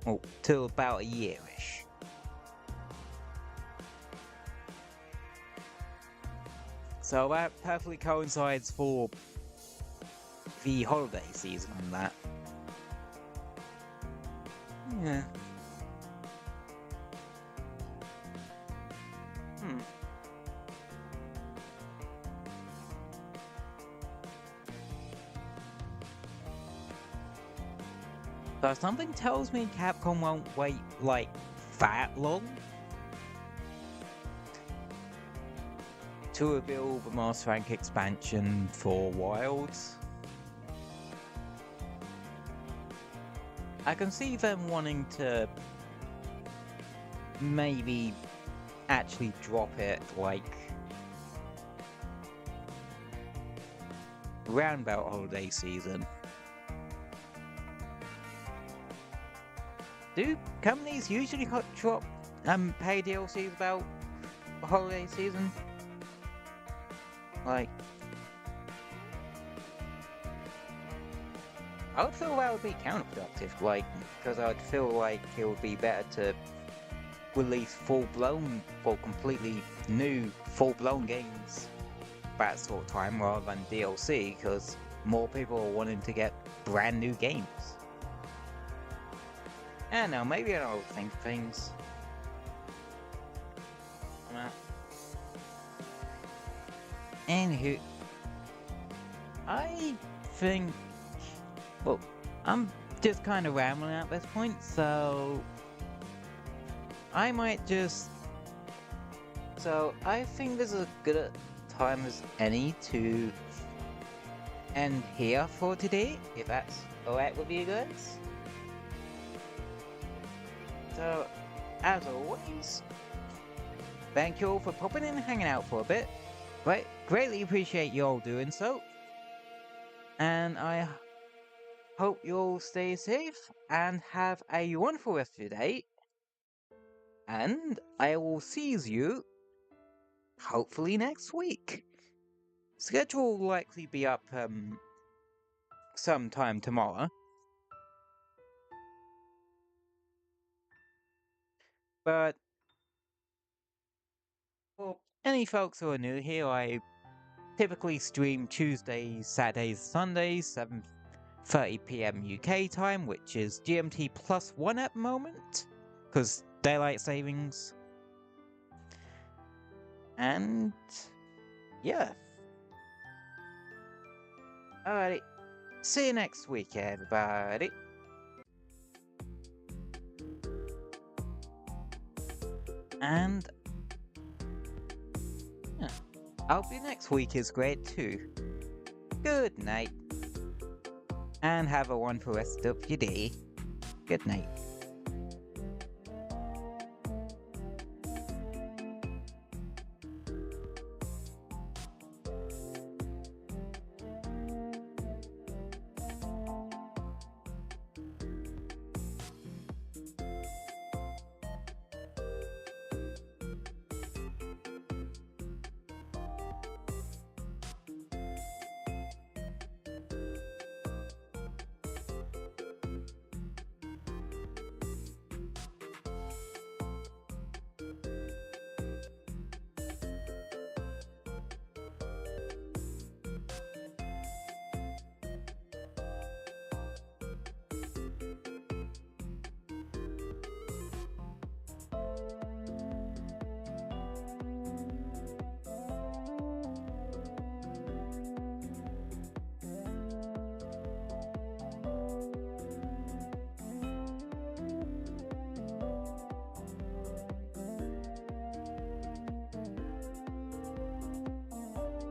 Or to about a year-ish. So that perfectly coincides for the holiday season and that. Yeah. So something tells me Capcom won't wait, like, that long to reveal the Master Rank expansion for Wilds. I can see them wanting to maybe actually drop it, like, round about holiday season. Do companies usually drop pay DLCs about the holiday season? Like, I would feel that would be counterproductive, like, because I'd feel like it would be better to release full-blown, or completely new full-blown games that sort of time rather than DLC, because more people are wanting to get brand new games. I don't know, maybe I don't overthink things. Anywho, I think, well, I'm just kind of rambling at this point, so I might just, so I think this is as good a time as any to end here for today, if that's alright with you guys. So, as always, thank you all for popping in and hanging out for a bit. Greatly appreciate you all doing so. And I hope you all stay safe and have a wonderful rest of your day. And I will see you hopefully next week. Schedule will likely be up sometime tomorrow. But for any folks who are new here, I typically stream Tuesdays, Saturdays, Sundays, 7:30 PM UK time, which is GMT +1 at the moment, because daylight savings. And yeah. Alrighty. See you next week, everybody. And yeah, I hope your next week is great too. Good night. And have a wonderful rest of your day. Good night.